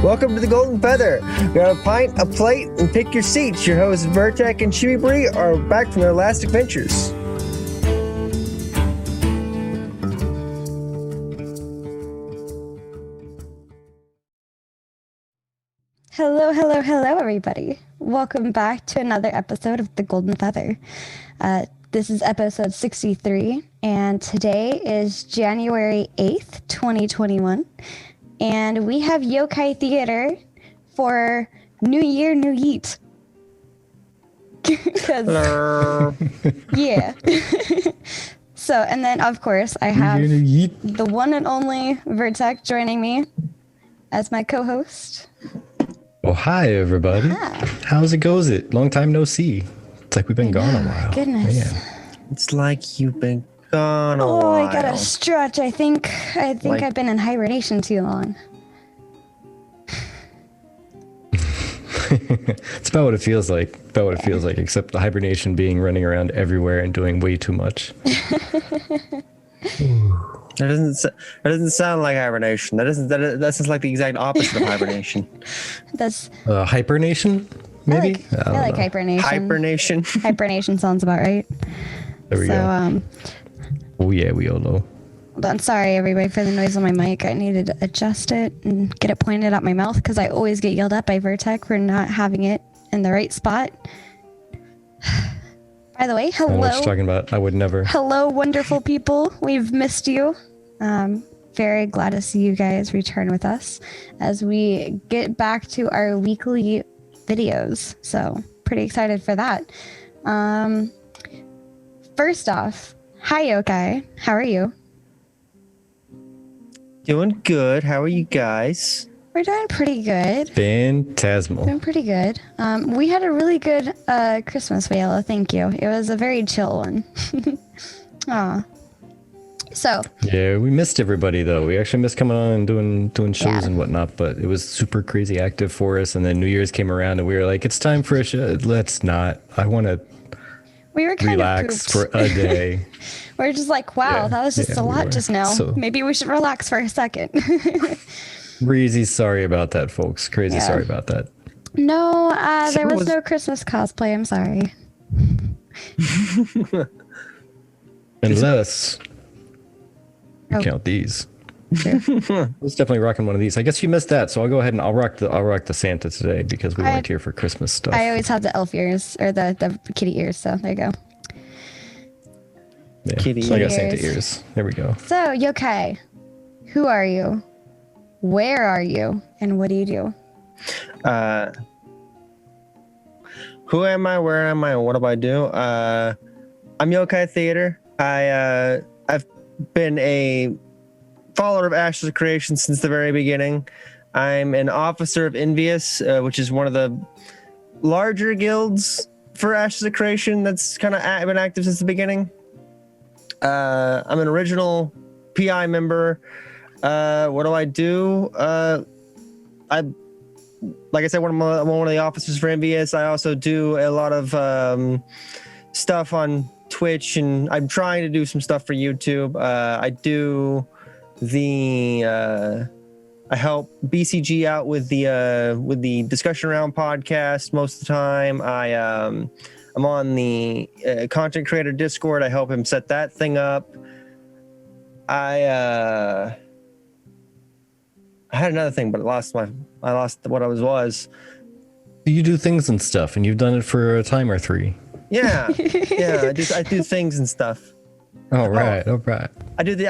Welcome to the Golden Feather. Grab a pint, a plate, and pick your seats. Your hosts Vertek and Chewy are back from their last adventures. Hello, everybody. Welcome back to another episode of The Golden Feather. This is episode 63, and today is January 8th, 2021, and we have Yokai Theatre for New Year, New Yeet. Yeah. So, and then, of course, I have the one and only Vertek joining me as my co-host. Oh, hi, everybody. Hi. How's it goes? Long time no see. It's like we've been gone a while. Goodness. Man. It's like you've been gone a while. Oh, I gotta stretch. I think I've been in hibernation too long. It's about what it feels like. Except the hibernation being running around everywhere and doing way too much. That doesn't sound like hibernation. That sounds like the exact opposite of hibernation. That's hibernation, maybe. I like hibernation. Hibernation. Hibernation sounds about right. There we go. Oh yeah, we all know. Hold on, sorry everybody for the noise on my mic. I needed to adjust it and get it pointed at my mouth because I always get yelled at by Vertek for not having it in the right spot. By the way, hello. I don't know what you're talking about. I would never. Hello, wonderful people. We've missed you. Very glad to see you guys return with us as we get back to our weekly videos. So pretty excited for that. First off, hi Yokai. How are you? Doing good. How are you guys? We're doing pretty good. Phantasmal. Doing pretty good. We had a really good Christmas Velo. Thank you. It was a very chill one. Aw. So. Yeah, we missed everybody though. We actually missed coming on and doing shows and whatnot, but it was super crazy active for us. And then New Year's came around and we were like, it's time for a show. Let's not. I want to relax for a day. We're just like, wow, that was just a lot just now. So, maybe we should relax for a second. Crazy sorry about that, folks. Crazy sorry about that. No, there was no Christmas cosplay. I'm sorry. Unless you count these. Sure. I was definitely rocking one of these. I guess you missed that, so I'll go ahead and I'll rock the Santa today because we weren't here for Christmas stuff. I always have the elf ears or the kitty ears, so there you go. Yeah, so I got Santa ears. There we go. So Yokai, who are you? Where are you? And what do you do? Who am I? Where am I? What do I do? I'm Yokai Theatre. I've been a follower of Ashes of Creation since the very beginning. I'm an officer of Envious, which is one of the larger guilds for Ashes of Creation that's kind of been active since the beginning. I'm an original PI member. What do I do? Like I said, I'm one of the officers for Envious. I also do a lot of stuff on Twitch, and I'm trying to do some stuff for YouTube. I do I help BCG out with the discussion round podcast most of the time. I'm on the content creator Discord. I help him set that thing up. I had another thing, but I lost what I was. You do things and stuff, and you've done it for a time or three. Yeah. I do things and stuff. All right. I did the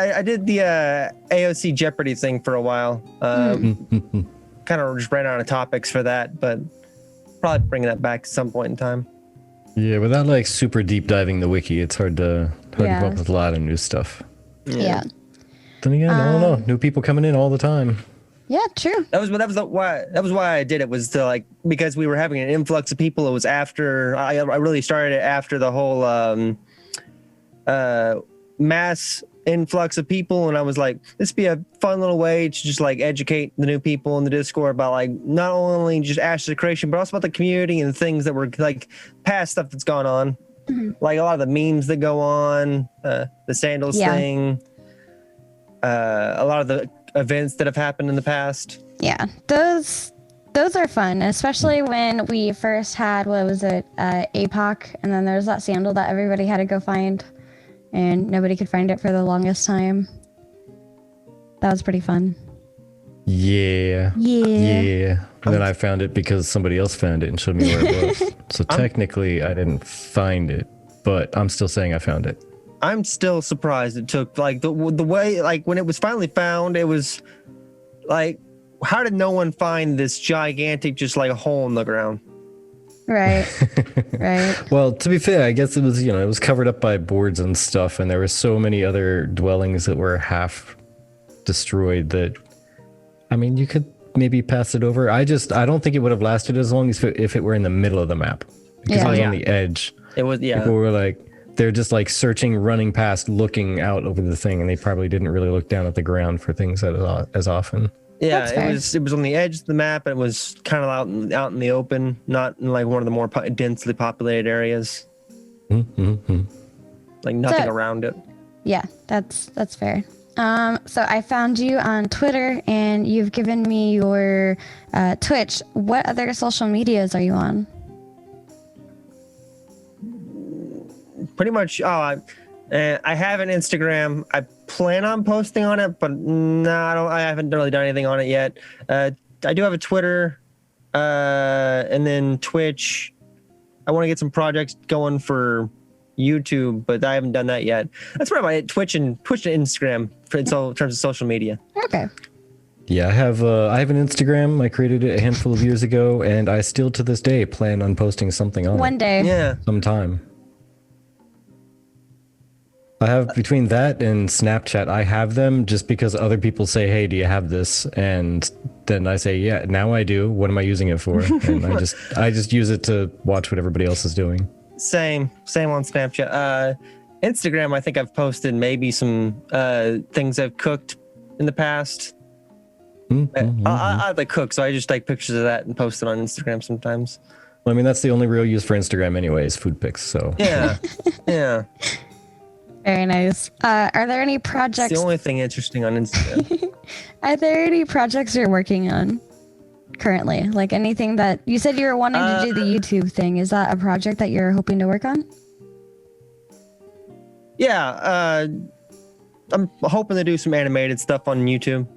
AOC Jeopardy thing for a while. Kind of just ran out of topics for that, but probably bring that back at some point in time. Yeah, without like super deep diving the wiki, it's hard to come up with a lot of new stuff. Yeah. Then again, I don't know. New people coming in all the time. Yeah, true. That was why I did it, was to like, because we were having an influx of people. It was after I really started it after the whole mass influx of people, and I was like, this would be a fun little way to just like educate the new people in the Discord about like not only just Ashes of Creation, but also about the community and things that were like past stuff that's gone on. Like a lot of the memes that go on, the sandals thing, a lot of the events that have happened in the past. Yeah, those are fun, especially when we first had, what was it, APOC, and then there's that sandal that everybody had to go find, and nobody could find it for the longest time. That was pretty fun. Yeah. And then I found it because somebody else found it and showed me where it was. So technically, I didn't find it, but I'm still saying I found it. I'm still surprised it took, like, the way, like, when it was finally found, it was like, how did no one find this gigantic, just like a hole in the ground? Right. Well, to be fair, I guess it was, it was covered up by boards and stuff, and there were so many other dwellings that were half destroyed that, I mean, you could maybe pass it over. I don't think it would have lasted as long as if it were in the middle of the map, because it was on the edge. It was, yeah. People were like, they're just like searching, running past, looking out over the thing, and they probably didn't really look down at the ground for things as often. Yeah, it was on the edge of the map, and it was kind of out in the open, not in like one of the more densely populated areas. Mm-hmm. Like nothing around it. Yeah, that's fair. So I found you on Twitter, and you've given me your Twitch. What other social medias are you on? Pretty much. I have an Instagram. I plan on posting on it, but no, I haven't really done anything on it yet. I do have a Twitter, and then Twitch. I want to get some projects going for YouTube, but I haven't done that yet. That's probably my Twitch and Instagram in terms of social media. Okay. Yeah, I have an Instagram. I created it a handful of years ago, and I still to this day plan on posting something on One day. Yeah. Sometime. I have, between that and Snapchat, I have them just because other people say, hey, do you have this? And then I say, yeah, now I do. What am I using it for? And I just use it to watch what everybody else is doing. Same on Snapchat. Instagram, I think I've posted maybe some things I've cooked in the past. I like cook, so I just take pictures of that and post it on Instagram sometimes. Well, I mean, that's the only real use for Instagram anyways, food pics, so. Yeah, yeah. Very nice. Are there any projects? It's the only thing interesting on Instagram. Are there any projects you're working on currently? Like anything that you said you were wanting to do the YouTube thing? Is that a project that you're hoping to work on? Yeah, I'm hoping to do some animated stuff on YouTube.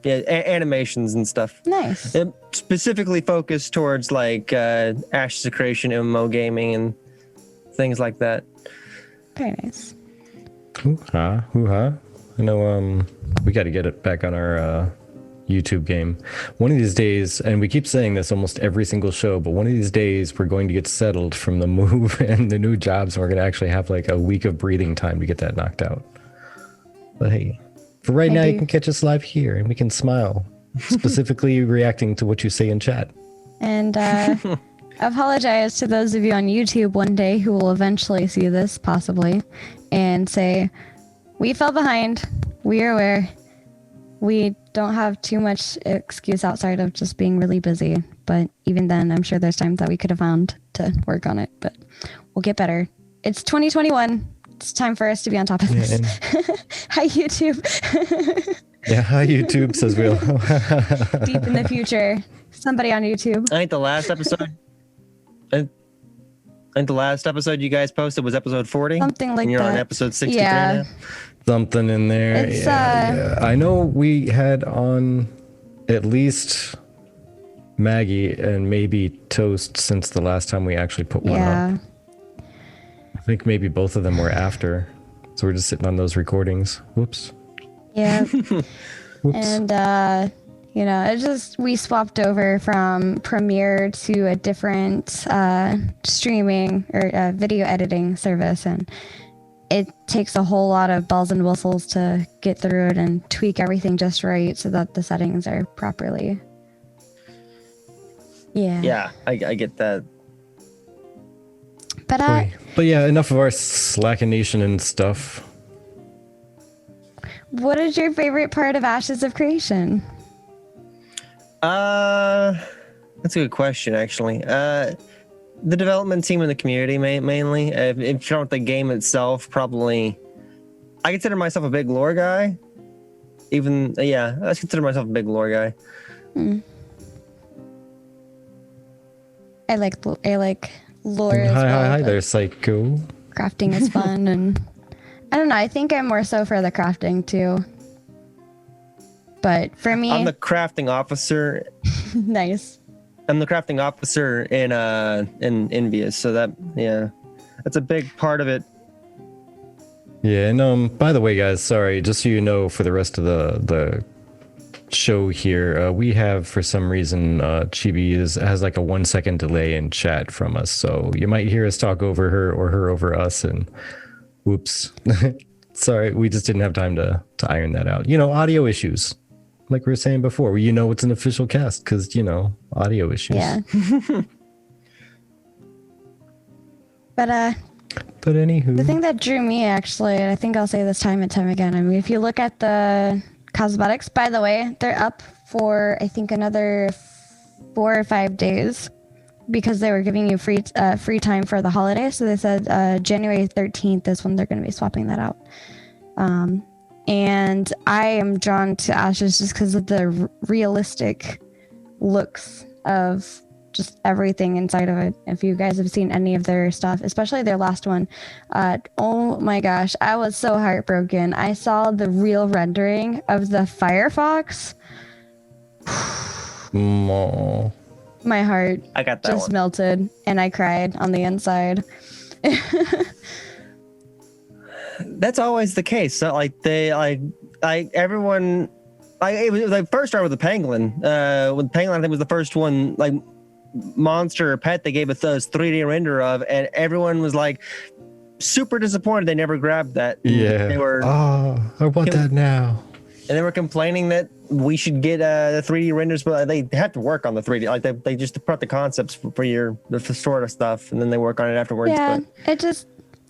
Animations and stuff. Nice. Specifically focused towards like Ashes of Creation, MMO gaming, and things like that. Very nice. Hoo-ha. I know we got to get it back on our YouTube game. One of these days, and we keep saying this almost every single show, but one of these days we're going to get settled from the move and the new jobs, and we're going to actually have like a week of breathing time to get that knocked out. But hey, for right now, you can catch us live here, and we can smile, specifically reacting to what you say in chat. And apologize to those of you on YouTube one day who will eventually see this, possibly, and say, we fell behind. We are aware. We don't have too much excuse outside of just being really busy. But even then, I'm sure there's times that we could have found to work on it. But we'll get better. It's 2021. It's time for us to be on top of this. Hi, YouTube. Yeah, hi, YouTube, says Will. Deep in the future. Somebody on YouTube. I think the last episode... I think the last episode you guys posted was episode 40. Something like that. And you're on episode 63 now. Something in there. It's, yeah. I know we had on at least Maggie and maybe Toast since the last time we actually put one up. I think maybe both of them were after. So we're just sitting on those recordings. Whoops. Yeah. Whoops. And we swapped over from Premiere to a different streaming or video editing service, and it takes a whole lot of bells and whistles to get through it and tweak everything just right so that the settings are properly. Yeah, I get that. But yeah, enough of our slackination and stuff. What is your favorite part of Ashes of Creation? That's a good question, actually. The development team and the community, mainly. If you count the game itself, probably... I consider myself a big lore guy, Even I consider myself a big lore guy. I like lore as well. Hi there, Psycho. Crafting is fun, and I don't know. I think I'm more so for the crafting too. But for me, I'm the crafting officer. Nice. I'm the crafting officer in Envious, so that's a big part of it. Yeah, and by the way, guys, sorry, just so you know, for the rest of the show here, we have, for some reason, Chibi has like a 1 second delay in chat from us, so you might hear us talk over her or her over us, and whoops. Sorry, we just didn't have time to iron that out. Audio issues, like we were saying before. It's an official cast because audio issues. Yeah. But anywho, the thing that drew me, actually, and I think I'll say this time and time again, I mean, if you look at the cosmetics, by the way, they're up for, I think, another 4 or 5 days because they were giving you free time for the holiday. So they said January 13th is when they're going to be swapping that out. And I am drawn to Ashes just because of the realistic looks of just everything inside of it. If you guys have seen any of their stuff, especially their last one, oh my gosh, I was so heartbroken. I saw the real rendering of the Firefox. My heart I got that just one. melted, and I cried on the inside. That's always the case. So everyone, it was first started with the Pangolin. With Pangolin, I think was the first one monster or pet they gave us those 3D render of, and everyone was super disappointed they never grabbed that. Yeah. They were, I want that now. And they were complaining that we should get the 3D renders, but they have to work on the 3D. They just put the concepts for the sort of stuff, and then they work on it afterwards. Yeah,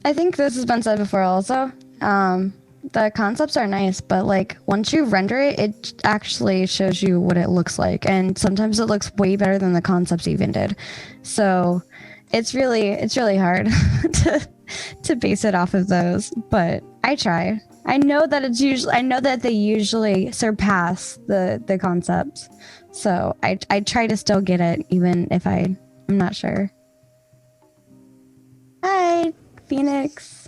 I think this has been said before also. The concepts are nice, but once you render it, it actually shows you what it looks like, and sometimes it looks way better than the concepts even did. So it's really hard to base it off of those, but I try. I know that they usually surpass the concepts, so I try to still get it even if I'm not sure. Hi, Phoenix.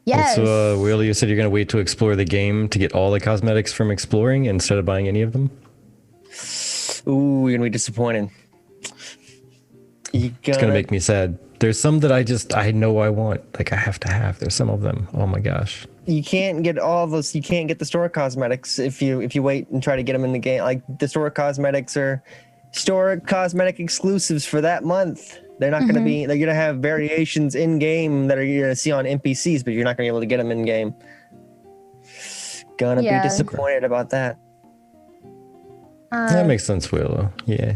Yes. So, Will, you said you're going to wait to explore the game to get all the cosmetics from exploring instead of buying any of them? Ooh, you're going to be disappointed. It's going to make me sad. There's some that I know I want. I have to have. There's some of them. Oh my gosh. You can't get all those. You can't get the store cosmetics if you wait and try to get them in the game. The store cosmetics are store cosmetic exclusives for that month. They're not going to be. They're going to have variations in game that you're going to see on NPCs, but you're not going to be able to get them in game. Gonna be disappointed about that. That makes sense, Willow. Yeah.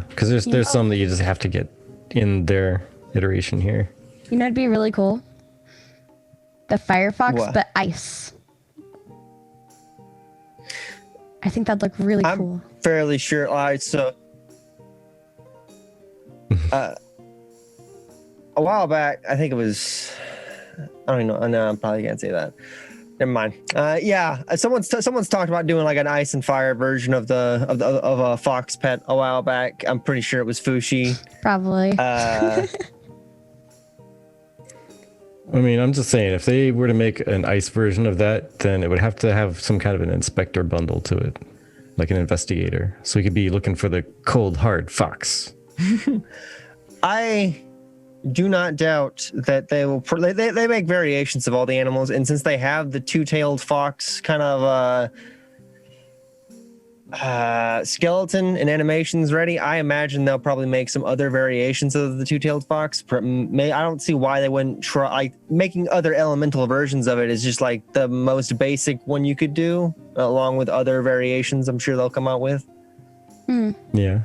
Because there's some that you just have to get in their iteration here. It'd be really cool. The Firefox, but ice. I think that'd look really cool. I'm fairly sure. All right, so a while back, I think it was. I don't even know. No, I probably can't say that. Never mind. Someone's talked about doing an ice and fire version of a fox pet a while back. I'm pretty sure it was Fushi. Probably. I mean, I'm just saying, if they were to make an ice version of that, then it would have to have some kind of an inspector bundle to it, like an investigator. So we could be looking for the cold, hard fox. I do not doubt that they will. They make variations of all the animals, and since they have the two-tailed fox kind of skeleton and animations ready, I imagine they'll probably make some other variations of the two-tailed fox. I don't see why they wouldn't try. Making other elemental versions of it is just the most basic one you could do, along with other variations I'm sure they'll come out with. Yeah.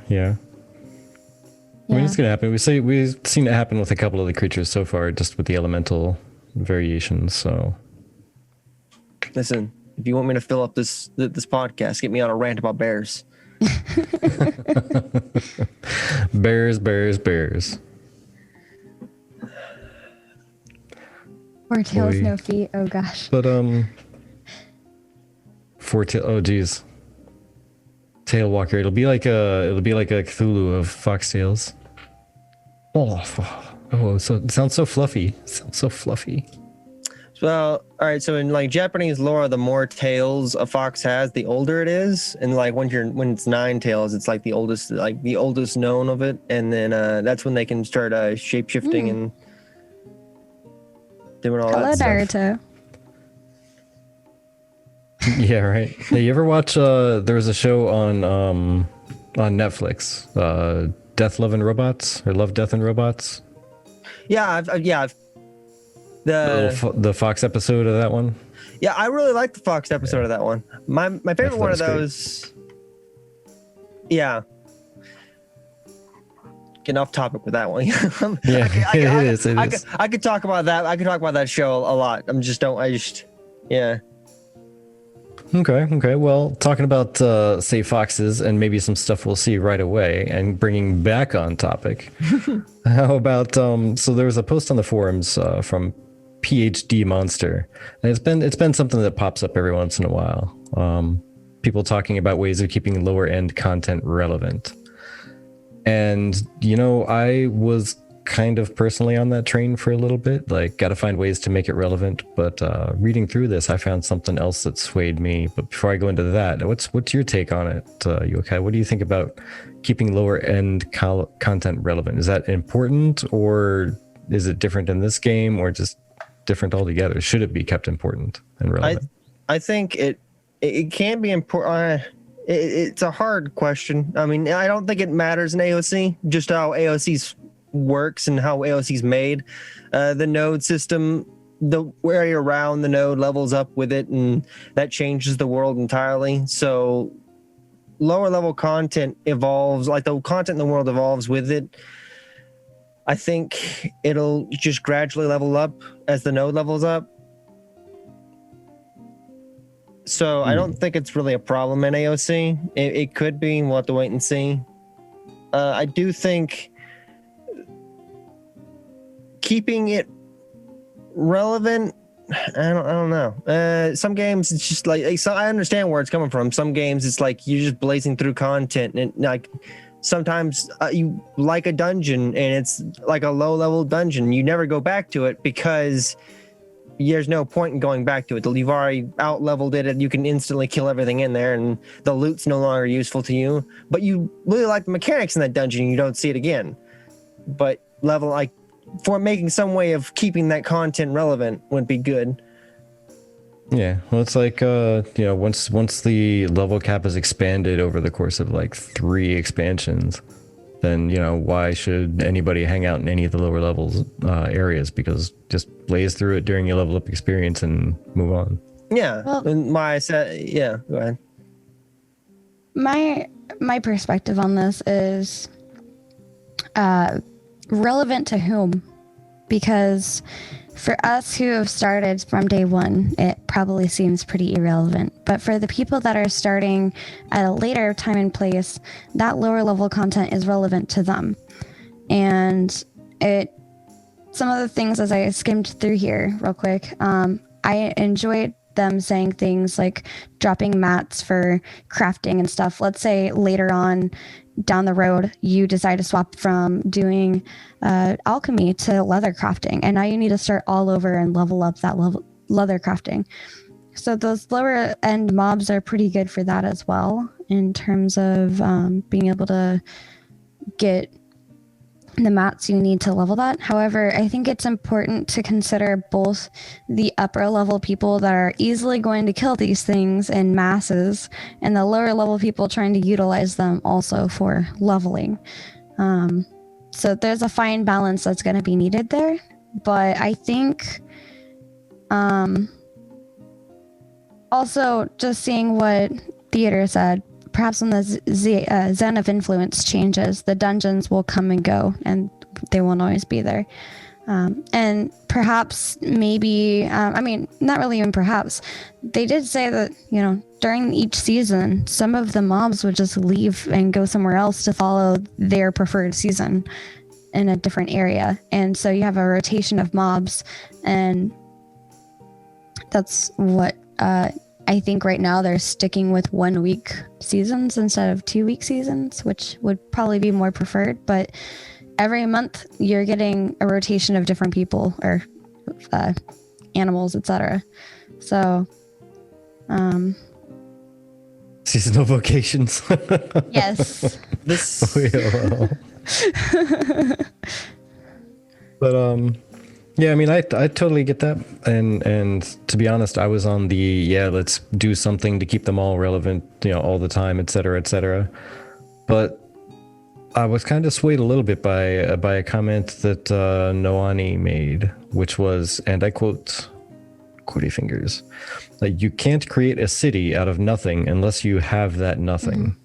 I mean, it's gonna happen. We've seen it happen with a couple of the creatures so far, just with the elemental variations. So, listen, if you want me to fill up this podcast, get me on a rant about bears. Bears. Four tails, no feet. Oh gosh. But Oh geez. Tailwalker. It'll be like a Cthulhu of foxtails. So it sounds so fluffy. Well, all right. So in like Japanese lore, the more tails a fox has, the older it is, and like when it's 9 tails, it's like the oldest known of it, and then that's when they can start shape shifting and doing all that stuff. Naruto. Yeah, right. Hey, you ever watch? There was a show on Netflix, Death, Love, and Robots, or Love, Death, and Robots. Yeah, The Fox episode of that one. Yeah, I really like the Fox episode of that one. My favorite one of those. Great. Yeah. Getting off topic with that one. It is. I could talk about that. I could talk about that show a lot. Yeah. Okay. Well, talking about say foxes and maybe some stuff we'll see right away, and bringing back on topic. How about so there was a post on the forums from PhD Monster, and it's been something that pops up every once in a while. People talking about ways of keeping lower end content relevant. And I was kind of personally on that train for a little bit, like got to find ways to make it relevant. But reading through this, I found something else that swayed me. But before I go into that, what's your take on it, Yokai? What do you think about keeping lower end content relevant? Is that important, or is it different in this game, or just different altogether? Should it be kept important and relevant? I think it can be important. It's a hard question. I mean, I don't think it matters in AOC, just how AOC's works and how AOC's made. The node system, the area around the node levels up with it, and that changes the world entirely. So lower level content evolves, like the content in the world evolves with it. I think it'll just gradually level up as the node levels up. So I don't think it's really a problem in AOC. It could be. We'll have to wait and see. I do think keeping it relevant, I don't know. Some games it's just like so I understand where it's coming from. Some games it's like you're just blazing through content, and like sometimes you like a dungeon and it's like a low level dungeon. You never go back to it because there's no point in going back to it. You've already out leveled it, and you can instantly kill everything in there, and the loot's no longer useful to you. But you really like the mechanics in that dungeon, and you don't see it again. But for making some way of keeping that content relevant would be good. Yeah, well, it's like once the level cap is expanded over the course of like 3 expansions, then why should anybody hang out in any of the lower levels areas? Because just blaze through it during your level up experience and move on. Yeah, well, yeah. Go ahead. My perspective on this is relevant to whom? Because for us who have started from day one, it probably seems pretty irrelevant. But for the people that are starting at a later time and place, that lower level content is relevant to them. And some of the things as I skimmed through here real quick, I enjoyed them saying things like dropping mats for crafting and stuff. Let's say later on down the road, you decide to swap from doing alchemy to leather crafting, and now you need to start all over and level up that leather crafting. So those lower end mobs are pretty good for that as well, in terms of being able to get the mats you need to level that. However, I think it's important to consider both the upper level people that are easily going to kill these things in masses, and the lower level people trying to utilize them also for leveling. So there's a fine balance that's going to be needed there. But I think also just seeing what Theater said, perhaps when the Zen of Influence changes, the dungeons will come and go, and they won't always be there. And perhaps, maybe, not really even perhaps, they did say that, during each season, some of the mobs would just leave and go somewhere else to follow their preferred season in a different area. And so you have a rotation of mobs, and that's what I think right now they're sticking with 1 week seasons instead of 2 week seasons, which would probably be more preferred. But every month you're getting a rotation of different people or animals, etc. So, seasonal vocations. yes. This. But yeah, I mean, I totally get that, and to be honest, I was on the let's do something to keep them all relevant, all the time, etc., etc. But I was kind of swayed a little bit by a comment that Noani made, which was, and I quote, quotey fingers, like, you can't create a city out of nothing unless you have that nothing. Mm-hmm.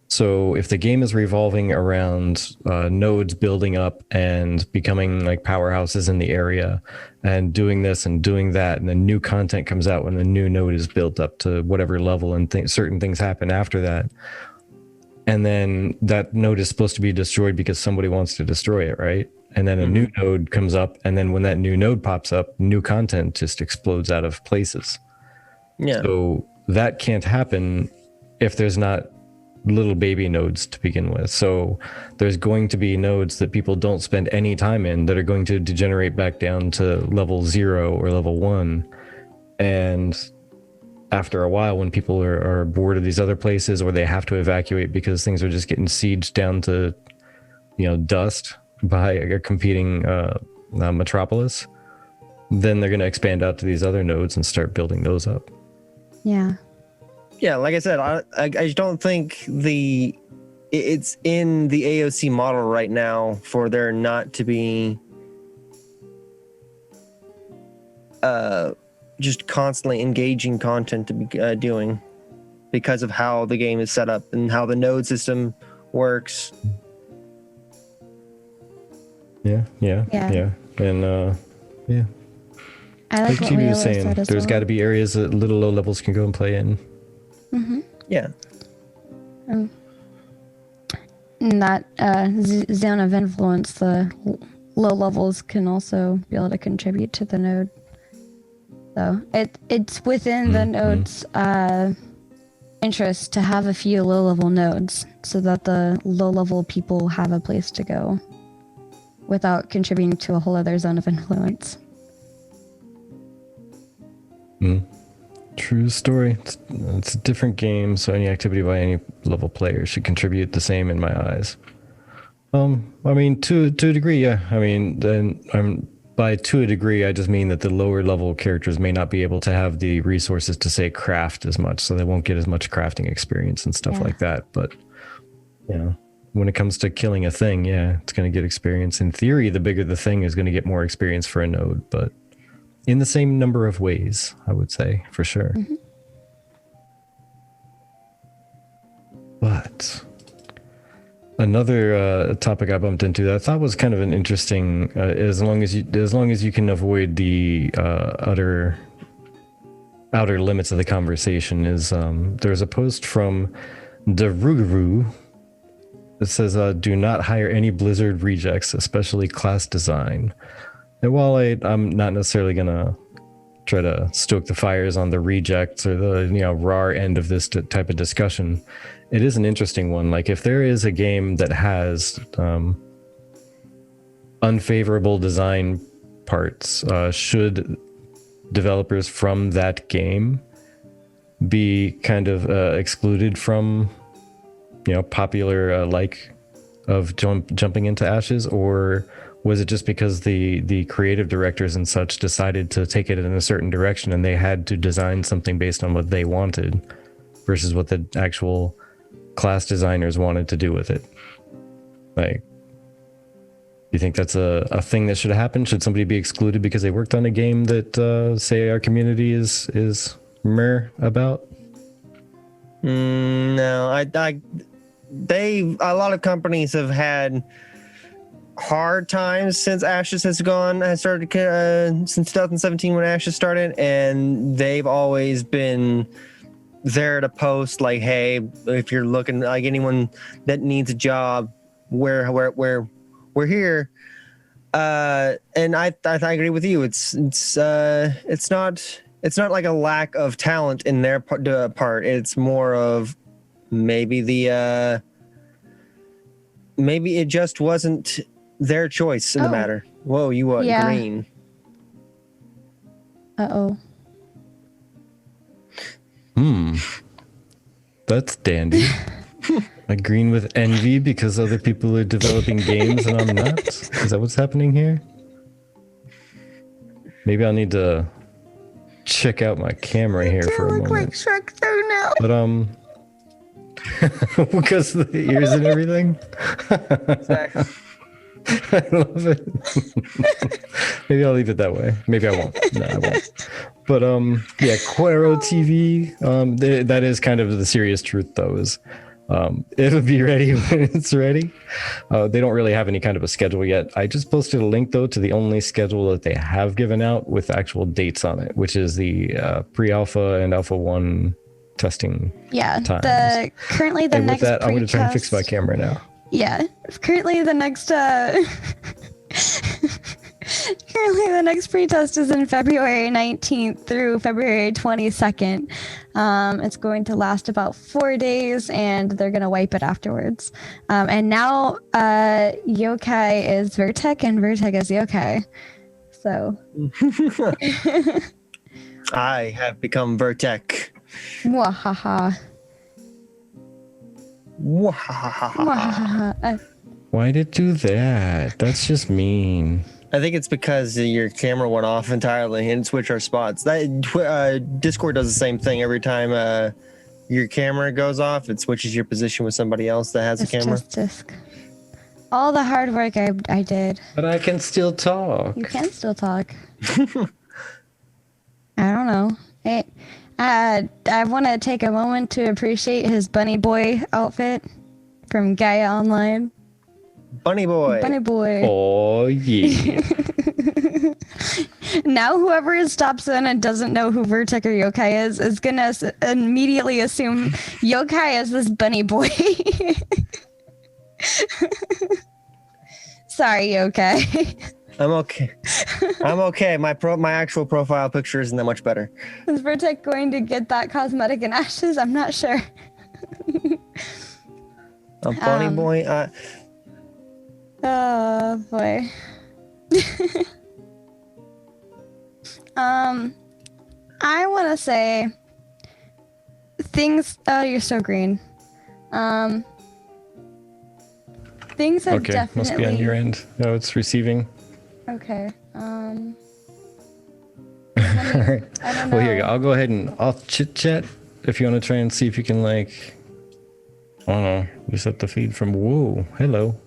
So if the game is revolving around nodes building up and becoming like powerhouses in the area and doing this and doing that, and then new content comes out when the new node is built up to whatever level, and certain things happen after that, and then that node is supposed to be destroyed because somebody wants to destroy it, right? And then a new node comes up, and then when that new node pops up, new content just explodes out of places. Yeah. So that can't happen if there's not little baby nodes to begin with. So there's going to be nodes that people don't spend any time in that are going to degenerate back down to level 0 or level 1. And after a while, when people are bored of these other places, or they have to evacuate because things are just getting sieged down to, dust by a competing metropolis, then they're going to expand out to these other nodes and start building those up. Yeah. Yeah, like I said, I just don't think it's in the AOC model right now for there not to be just constantly engaging content to be doing, because of how the game is set up and how the node system works. Yeah. And yeah. I like what you were Leo saying. said as There's well. got to be areas that little low levels can go and play in. Mm-hmm. Yeah. And that zone of influence, the low levels can also be able to contribute to the node. So it's within the node's interest to have a few low level nodes so that the low level people have a place to go without contributing to a whole other zone of influence. True story. It's a different game, so any activity by any level player should contribute the same in my eyes. I mean, to a degree, yeah. I mean, then by to a degree, I just mean that the lower level characters may not be able to have the resources to, say, craft as much, so they won't get as much crafting experience and stuff like that. But when it comes to killing a thing, it's going to get experience. In theory, the bigger the thing is going to get more experience for a node, but in the same number of ways, I would say, for sure. Mm-hmm. But another topic I bumped into that I thought was kind of an interesting, as long as you can avoid the outer limits of the conversation, is there's a post from Daruguru that says, "Do not hire any Blizzard rejects, especially class design." And while I'm not necessarily gonna try to stoke the fires on the rejects or the raw end of this type of discussion, it is an interesting one. Like, if there is a game that has unfavorable design parts, should developers from that game be kind of excluded from popular of jumping into Ashes, or was it just because the creative directors and such decided to take it in a certain direction and they had to design something based on what they wanted versus what the actual class designers wanted to do with it? Like, do you think that's a thing that should happen? Should somebody be excluded because they worked on a game that, say, our community is meh about? No, a lot of companies have had hard times since Ashes has started since 2017 when Ashes started, and they've always been there to post like, hey, if you're looking, like, anyone that needs a job, we're here. And I agree with you. It's not it's not like a lack of talent in their part. It's more of maybe maybe it just wasn't their choice in the matter. Whoa, you what? Yeah. Green. Uh-oh. That's dandy. I green with envy because other people are developing games and I'm not? Is that what's happening here? Maybe I'll need to check out my camera here for a moment. Like Shrek though now. But because of the ears and everything. Exactly. I love it. Maybe I'll leave it that way. Maybe I won't. No, I won't. But yeah, Quero TV. That is kind of the serious truth, though. Is it'll be ready when it's ready. They don't really have any kind of a schedule yet. I just posted a link though to the only schedule that they have given out with actual dates on it, which is the pre-alpha and alpha 1 testing. Yeah. Times. Currently the next. With that, I'm going to try and fix my camera now. Yeah. Currently the next pretest is in February 19th through February 22nd. It's going to last about 4 days and they're going to wipe it afterwards. And now Yokai is Vertec and Vertec is Yokai. So I have become Vertec. Mwahaha. Why'd it do that? That's just mean. I think it's because your camera went off entirely and switched our spots. That Discord does the same thing every time your camera goes off. It switches your position with somebody else that has a camera. Just disc. All the hard work I did. But I can still talk. You can still talk. I don't know. I want to take a moment to appreciate his bunny boy outfit from Gaia Online. Bunny boy. Bunny boy. Oh, yeah. Now whoever stops in and doesn't know who Vertec or Yokai is going to immediately assume Yokai is this bunny boy. Sorry, Yokai. I'm okay. I'm okay. My actual profile picture isn't that much better. Is Vertec going to get that cosmetic in ashes? I'm not sure. A bunny boy. Oh boy. I want to say things. Oh, you're so green. Things have definitely. Must be on your end. No, it's receiving. Okay. All right. I don't know. Well, here you go. I'll go ahead and I'll chit chat if you want to try and see if you can like. I don't know. Reset the feed from. Whoa. Hello.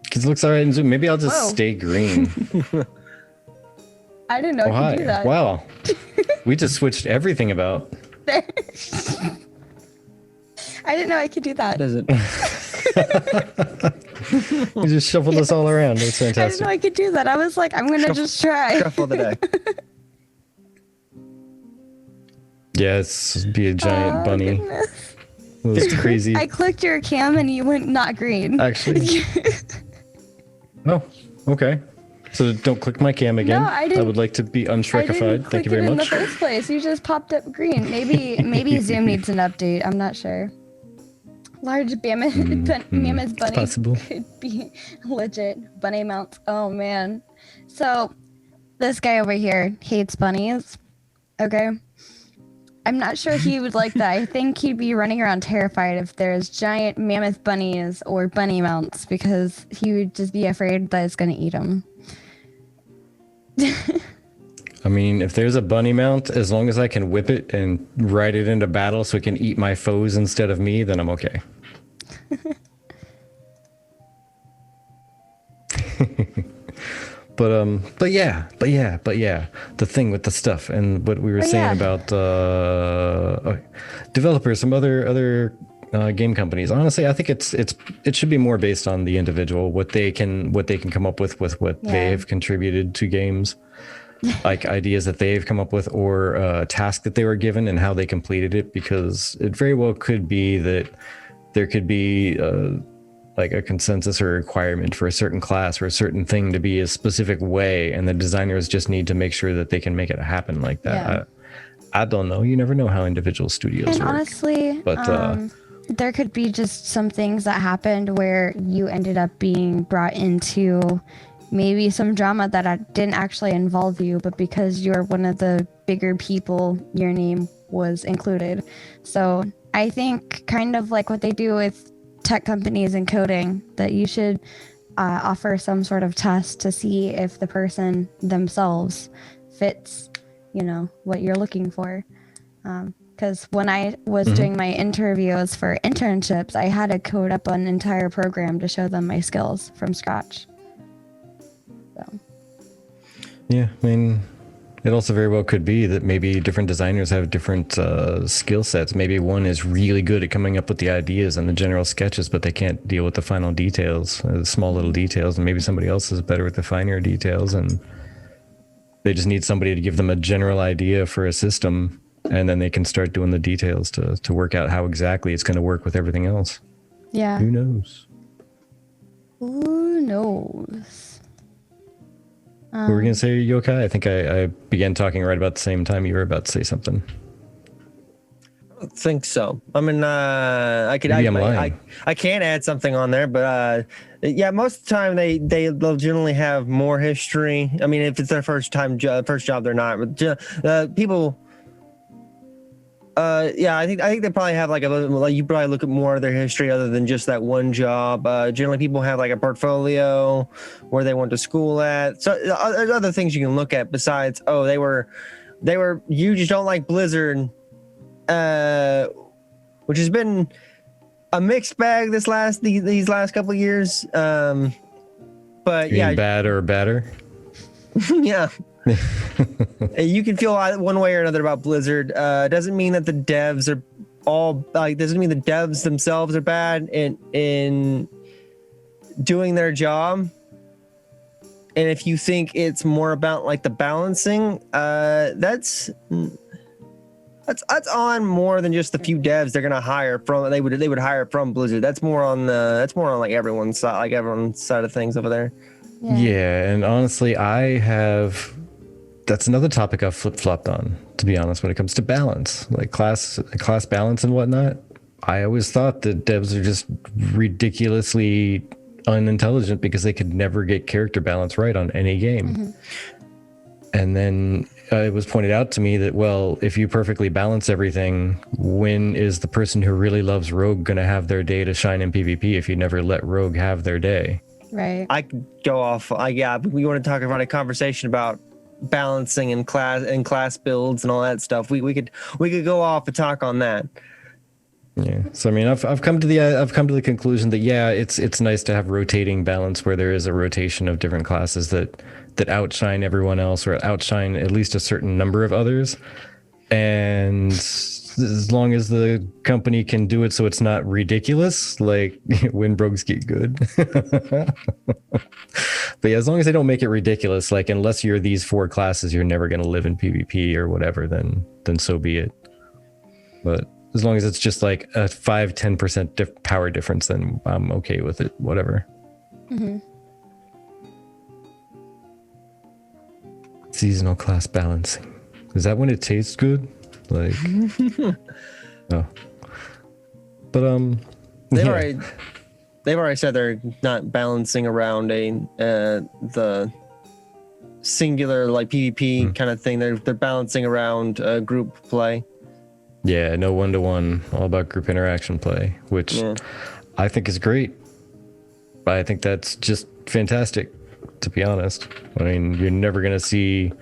Because it looks all right in Zoom. Maybe I'll just stay green. I didn't know I could do that. Wow. We just switched everything about. I didn't know I could do that. Does it? You just shuffled us all around. That's fantastic. I didn't know I could do that. I was like, I'm going to just try. Shuffle the deck. Yeah, it's be a giant bunny. Goodness. It was crazy. I clicked your cam and you went not green. Actually. Oh, okay. So don't click my cam again. No, I didn't. I would like to be unshrekified. Thank you very much. In the first place, you just popped up green. Maybe Zoom needs an update. I'm not sure. Large mammoth bunny possible. Could be legit bunny mounts. Oh man. So this guy over here hates bunnies. Okay. I'm not sure he would like that. I think he'd be running around terrified if there's giant mammoth bunnies or bunny mounts because he would just be afraid that it's going to eat him. I mean, if there's a bunny mount, as long as I can whip it and ride it into battle so it can eat my foes instead of me, then I'm okay. But yeah. The thing with the stuff and what we were saying about developers, some other game companies. Honestly, I think it should be more based on the individual, what they can come up with what they've contributed to games, like ideas that they've come up with or a task that they were given and how they completed it. Because it very well could be that there could be like a consensus or a requirement for a certain class or a certain thing to be a specific way, and the designers just need to make sure that they can make it happen like that. Yeah. I don't know. You never know how individual studios And work. honestly, But there could be just some things that happened where you ended up being brought into maybe some drama that didn't actually involve you, but because you're one of the bigger people, your name was included. So I think kind of like what they do with tech companies and coding, that you should offer some sort of test to see if the person themselves fits, what you're looking for. Because when I was doing my interviews for internships, I had to code up an entire program to show them my skills from scratch. So. Yeah, I mean, it also very well could be that maybe different designers have different skill sets. Maybe one is really good at coming up with the ideas and the general sketches, but they can't deal with the final details, the small little details. And maybe somebody else is better with the finer details, and they just need somebody to give them a general idea for a system, and then they can start doing the details to work out how exactly it's going to work with everything else. Yeah. Who knows? Who knows? What were we going to say, Yokai? I think I began talking right about the same time you were about to say something. I don't think so. I mean, I can add something on there, but yeah, most of the time they'll generally have more history. I mean, if it's their first job, they're not. But people, yeah, I think they probably have like you probably look at more of their history other than just that one job. Generally, people have like a portfolio, where they went to school at. So there's other things you can look at besides, oh, they were you just don't like Blizzard, which has been a mixed bag these last couple of years. But yeah, bad or better. Yeah. You can feel one way or another about Blizzard. Doesn't mean that the devs are all like. Doesn't mean the devs themselves are bad in doing their job. And if you think it's more about like the balancing, that's on more than just the few devs they're gonna hire from. They would hire from Blizzard. That's more on like everyone's side of things over there. Yeah, and honestly, that's another topic I've flip-flopped on, to be honest, when it comes to balance, like class balance and whatnot. I always thought that devs are just ridiculously unintelligent because they could never get character balance right on any game. Mm-hmm. And then it was pointed out to me that, well, if you perfectly balance everything, when is the person who really loves Rogue going to have their day to shine in PvP if you never let Rogue have their day? Right. I could go off. We want to talk about a conversation about balancing and class builds and all that stuff. We could go off and talk on that. Yeah. So I mean, I've come to the conclusion that it's nice to have rotating balance where there is a rotation of different classes that outshine everyone else or outshine at least a certain number of others. And as long as the company can do it so it's not ridiculous, like when rogues get good. But yeah, as long as they don't make it ridiculous, like unless you're these 4 classes, you're never going to live in PvP or whatever, then so be it. But as long as it's just like a 5-10% power difference, then I'm okay with it, whatever. Mm-hmm. Seasonal class balancing. Is that when it tastes good? Like, oh, but they've already said they're not balancing around the singular like PvP kind of thing. They're balancing around group play. Yeah, no 1-to-1, all about group interaction play, which I think is great. I think that's just fantastic, to be honest. I mean, you're never gonna see,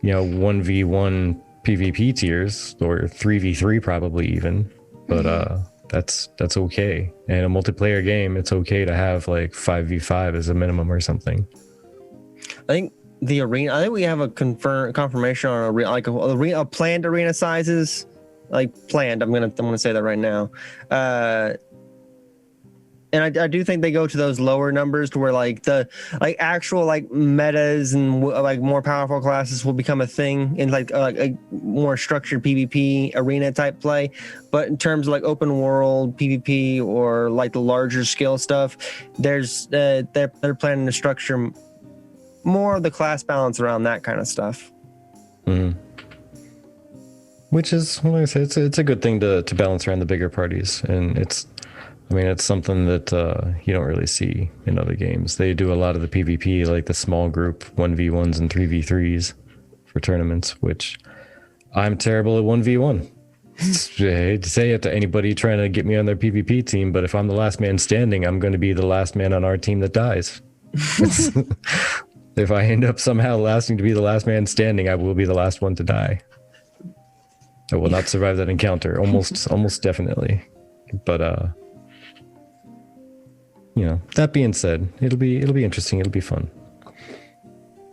1v1 PvP tiers or 3v3 probably even, but that's okay. And a multiplayer game, it's okay to have like 5v5 as a minimum or something. I think the arena. I think we have a confirmation on a planned arena sizes, like planned. I'm gonna say that right now. And I do think they go to those lower numbers to where like the actual like metas and like more powerful classes will become a thing in like a more structured PvP arena type play. But in terms of like open world PvP or like the larger scale stuff, there's they're planning to structure more of the class balance around that kind of stuff. Mm-hmm. Which is, like I say, it's a good thing to balance around the bigger parties, and it's something that you don't really see in other games. They do a lot of the PvP, like the small group 1v1s and 3v3s for tournaments, which I'm terrible at 1v1. I hate to say it to anybody trying to get me on their PvP team, but if I'm the last man standing, I'm going to be the last man on our team that dies. If I end up somehow lasting to be the last man standing, I will be the last one to die. I will not survive that encounter, almost definitely. But that being said, it'll be interesting. It'll be fun.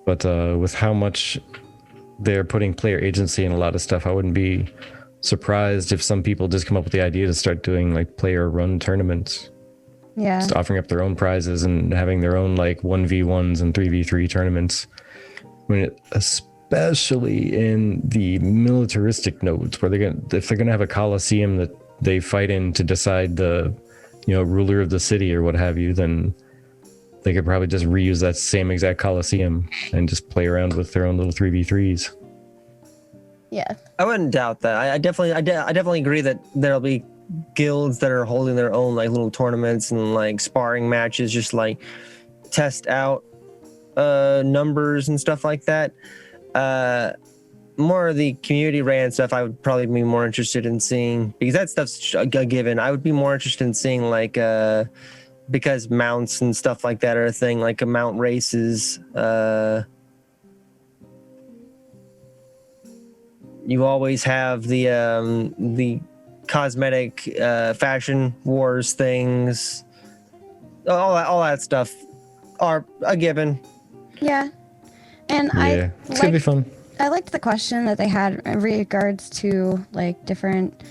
But with how much they're putting player agency in a lot of stuff, I wouldn't be surprised if some people just come up with the idea to start doing like player run tournaments. Yeah. Just offering up their own prizes and having their own like 1v1s and 3v3 tournaments. Especially in the militaristic nodes, where if they're gonna have a coliseum that they fight in to decide the ruler of the city or what have you, then they could probably just reuse that same exact coliseum and just play around with their own little 3v3s. Yeah, I wouldn't doubt that. I definitely agree that there'll be guilds that are holding their own like little tournaments and like sparring matches, just like test out numbers and stuff like that. More of the community ran stuff I would probably be more interested in seeing, because that stuff's a given. I would be more interested in seeing like because mounts and stuff like that are a thing, like mount races. You always have the cosmetic fashion wars things. All that stuff are a given. Yeah. And it's gonna be fun. I liked the question that they had in regards to like different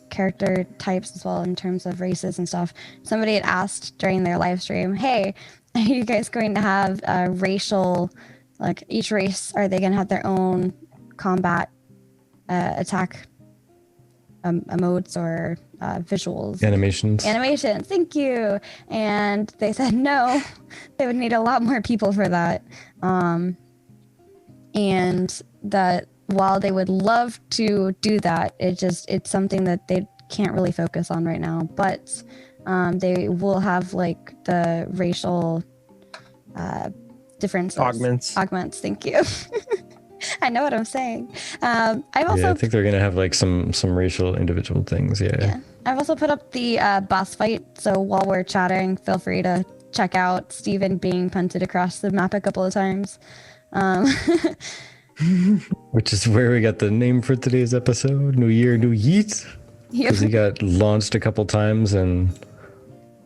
character types as well in terms of races and stuff. Somebody had asked during their live stream, hey, are you guys going to have a racial, like each race, are they going to have their own combat attack emotes or visuals? Animations, thank you. And they said no, they would need a lot more people for that. And that while they would love to do that, it's something that they can't really focus on right now. But they will have like the racial differences. Augments, thank you. I know what I'm saying. I think they're gonna have like some racial individual things. Yeah. I've also put up the boss fight. So while we're chatting, feel free to check out Steven being punted across the map a couple of times. Which is where we got the name for today's episode. New year, new Yeet. Because he got launched a couple times and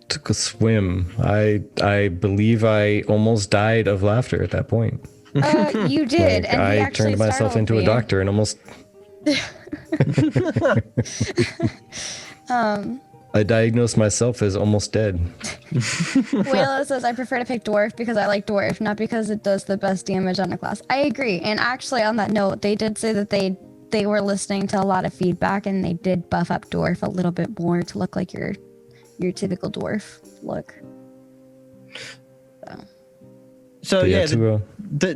took a swim. I believe I almost died of laughter at that point. You did. Like, and I turned myself into a doctor and almost I diagnosed myself as almost dead. Wayla says, I prefer to pick dwarf because I like dwarf, not because it does the best damage on a class. I agree. And actually on that note, they did say that they were listening to a lot of feedback and they did buff up dwarf a little bit more to look like your typical dwarf look. So yeah, I think the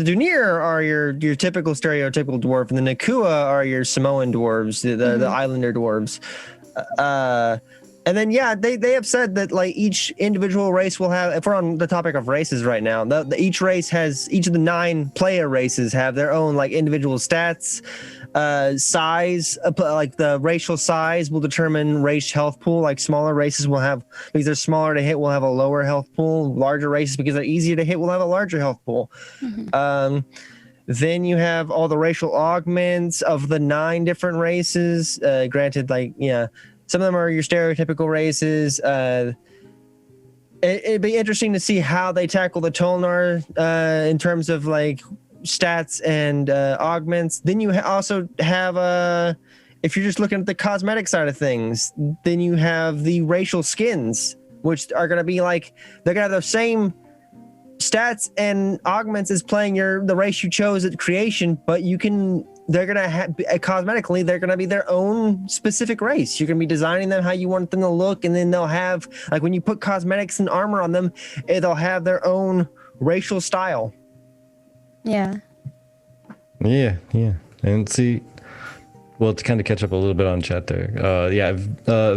Dunir are your typical stereotypical dwarf, and the Nakua are your Samoan dwarves, the Islander dwarves. And then they have said that like each individual race will have. If we're on the topic of races right now, each of the 9 player races have their own like individual stats. Size, like the racial size will determine race health pool. Like smaller races will have, because they're smaller to hit, will have a lower health pool. Larger races, because they're easier to hit, will have a larger health pool. Then you have all the racial augments of the 9 different races. Granted, some of them are your stereotypical races. It'd be interesting to see how they tackle the Tolnar in terms of like stats and augments. Then you also have if you're just looking at the cosmetic side of things, then you have the racial skins, which are going to be like, they're going to have the same stats and augments as playing the race you chose at creation, but they're going to have, cosmetically, they're going to be their own specific race. You're going to be designing them how you want them to look, and then they'll have, like, when you put cosmetics and armor on them, they'll have their own racial style. Yeah. Yeah. And see, well, to kind of catch up a little bit on chat there.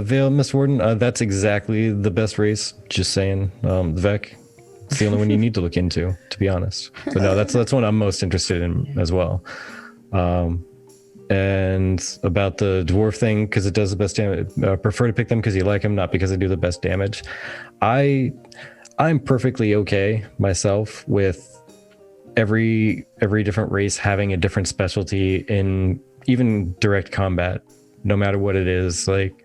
Vale, Miss Warden, that's exactly the best race. Just saying. Vec, it's the only one you need to look into, to be honest. But no, that's one I'm most interested in as well. And about the dwarf thing, because it does the best damage, prefer to pick them because you like them, not because they do the best damage. I'm perfectly okay myself with every different race having a different specialty in even direct combat, no matter what it is. Like,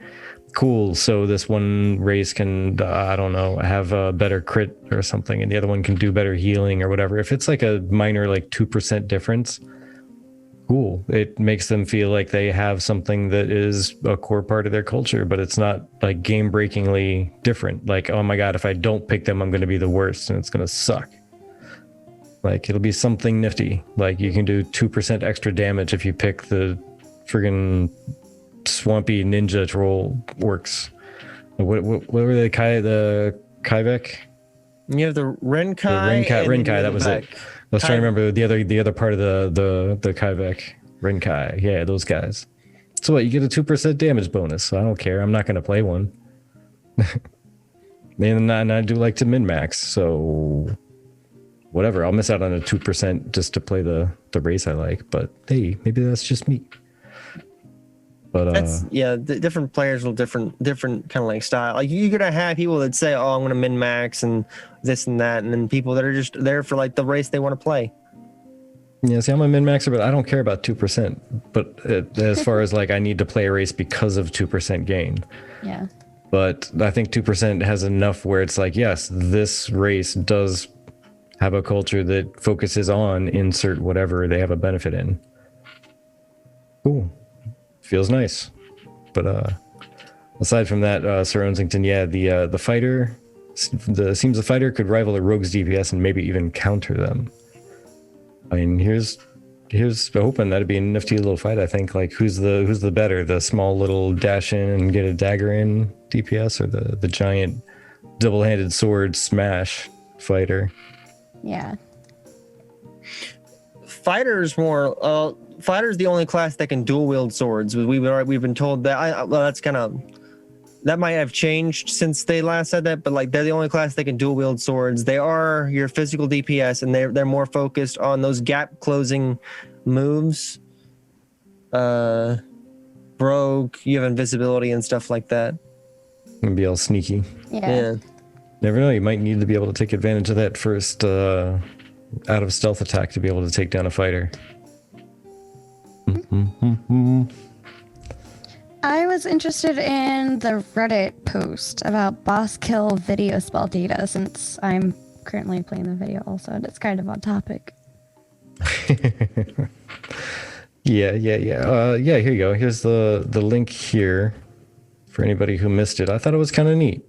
cool, so this one race can I don't know, have a better crit or something, and the other one can do better healing or whatever. If it's like a minor, like 2% difference, cool. It makes them feel like they have something that is a core part of their culture, but it's not like game breakingly different. Like, oh my god, if I don't pick them, I'm going to be the worst and it's going to suck. Like, it'll be something nifty. Like, you can do 2% extra damage if you pick the friggin' swampy ninja troll orcs. What were they? The Kaivek? You have the Renkai. Renkai, that was it. I was trying to remember the other part of the Kaivek. Renkai. Yeah, those guys. So what, you get a 2% damage bonus, so I don't care. I'm not going to play one. And I do like to min-max, so whatever. I'll miss out on a 2% just to play the race I like, but hey, maybe that's just me. But the different players will different kind of like style. Like, you're gonna have people that say, "Oh, I'm gonna min max and this and that," and then people that are just there for like the race they want to play. Yeah, see, I'm a min maxer, but I don't care about 2%. But as far as like, I need to play a race because of 2% gain. Yeah. But I think 2% has enough where it's like, yes, this race does have a culture that focuses on insert whatever they have a benefit in. Cool. Feels nice. But aside from that, Sir Onsington, yeah, the fighter, seems the fighter could rival a rogue's DPS and maybe even counter them. I mean, here's hoping that'd be a nifty little fight. I think, like, who's the better, the small little dash in and get a dagger in DPS, or the giant double-handed sword smash fighter? Yeah. Fighter's more. Fighter's the only class that can dual wield swords. We've been told that. That's kind of, that might have changed since they last said that, but like, they're the only class that can dual wield swords. They are your physical DPS, and they're more focused on those gap closing moves. Brogue, you have invisibility and stuff like that. And be all sneaky. Yeah. Never know, you might need to be able to take advantage of that first out of stealth attack to be able to take down a fighter. I was interested in the Reddit post about boss kill video spell data, since I'm currently playing the video also, and it's kind of on topic. Yeah, here you go. Here's the link here for anybody who missed it. I thought it was kind of neat.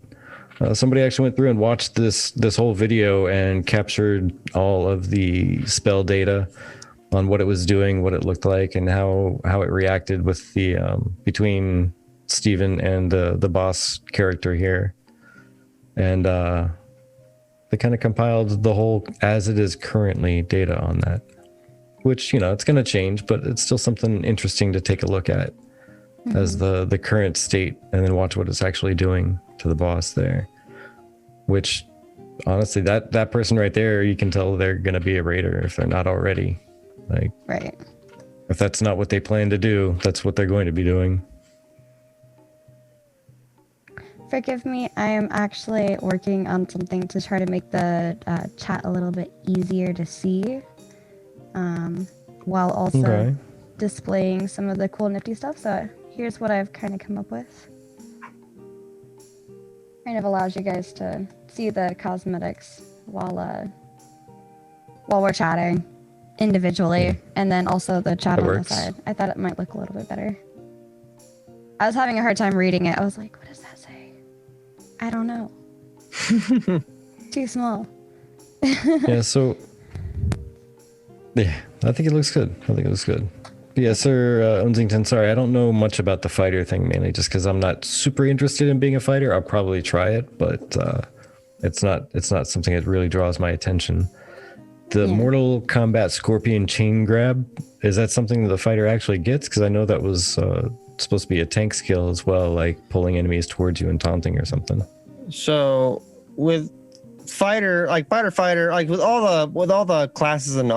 Somebody actually went through and watched this whole video and captured all of the spell data on what it was doing, what it looked like, and how it reacted with the between Steven and the boss character here. And they kind of compiled the whole as it is currently data on that, which, you know, it's going to change, but it's still something interesting to take a look at as the current state, and then watch what it's actually doing to the boss there. Which, honestly, that person right there, you can tell they're going to be a raider if they're not already. Like, right. If that's not what they plan to do, that's what they're going to be doing. Forgive me, I am actually working on something to try to make the chat a little bit easier to see, while also displaying some of the cool nifty stuff. So here's what I've kind of come up with. Kind of allows you guys to see the cosmetics while we're chatting individually, and then also the chat on the side. I thought it might look a little bit better. I was having a hard time reading it. I was like, what does that say? I don't know. Too small. Yeah, so yeah, I think it looks good. Yeah, Sir Unzington, sorry, I don't know much about the fighter thing, mainly just because I'm not super interested in being a fighter. I'll probably try it, but it's not something that really draws my attention. The Mortal Kombat Scorpion Chain Grab, is that something that the fighter actually gets? Because I know that was supposed to be a tank skill as well, like pulling enemies towards you and taunting or something. So with fighter, like with all the classes and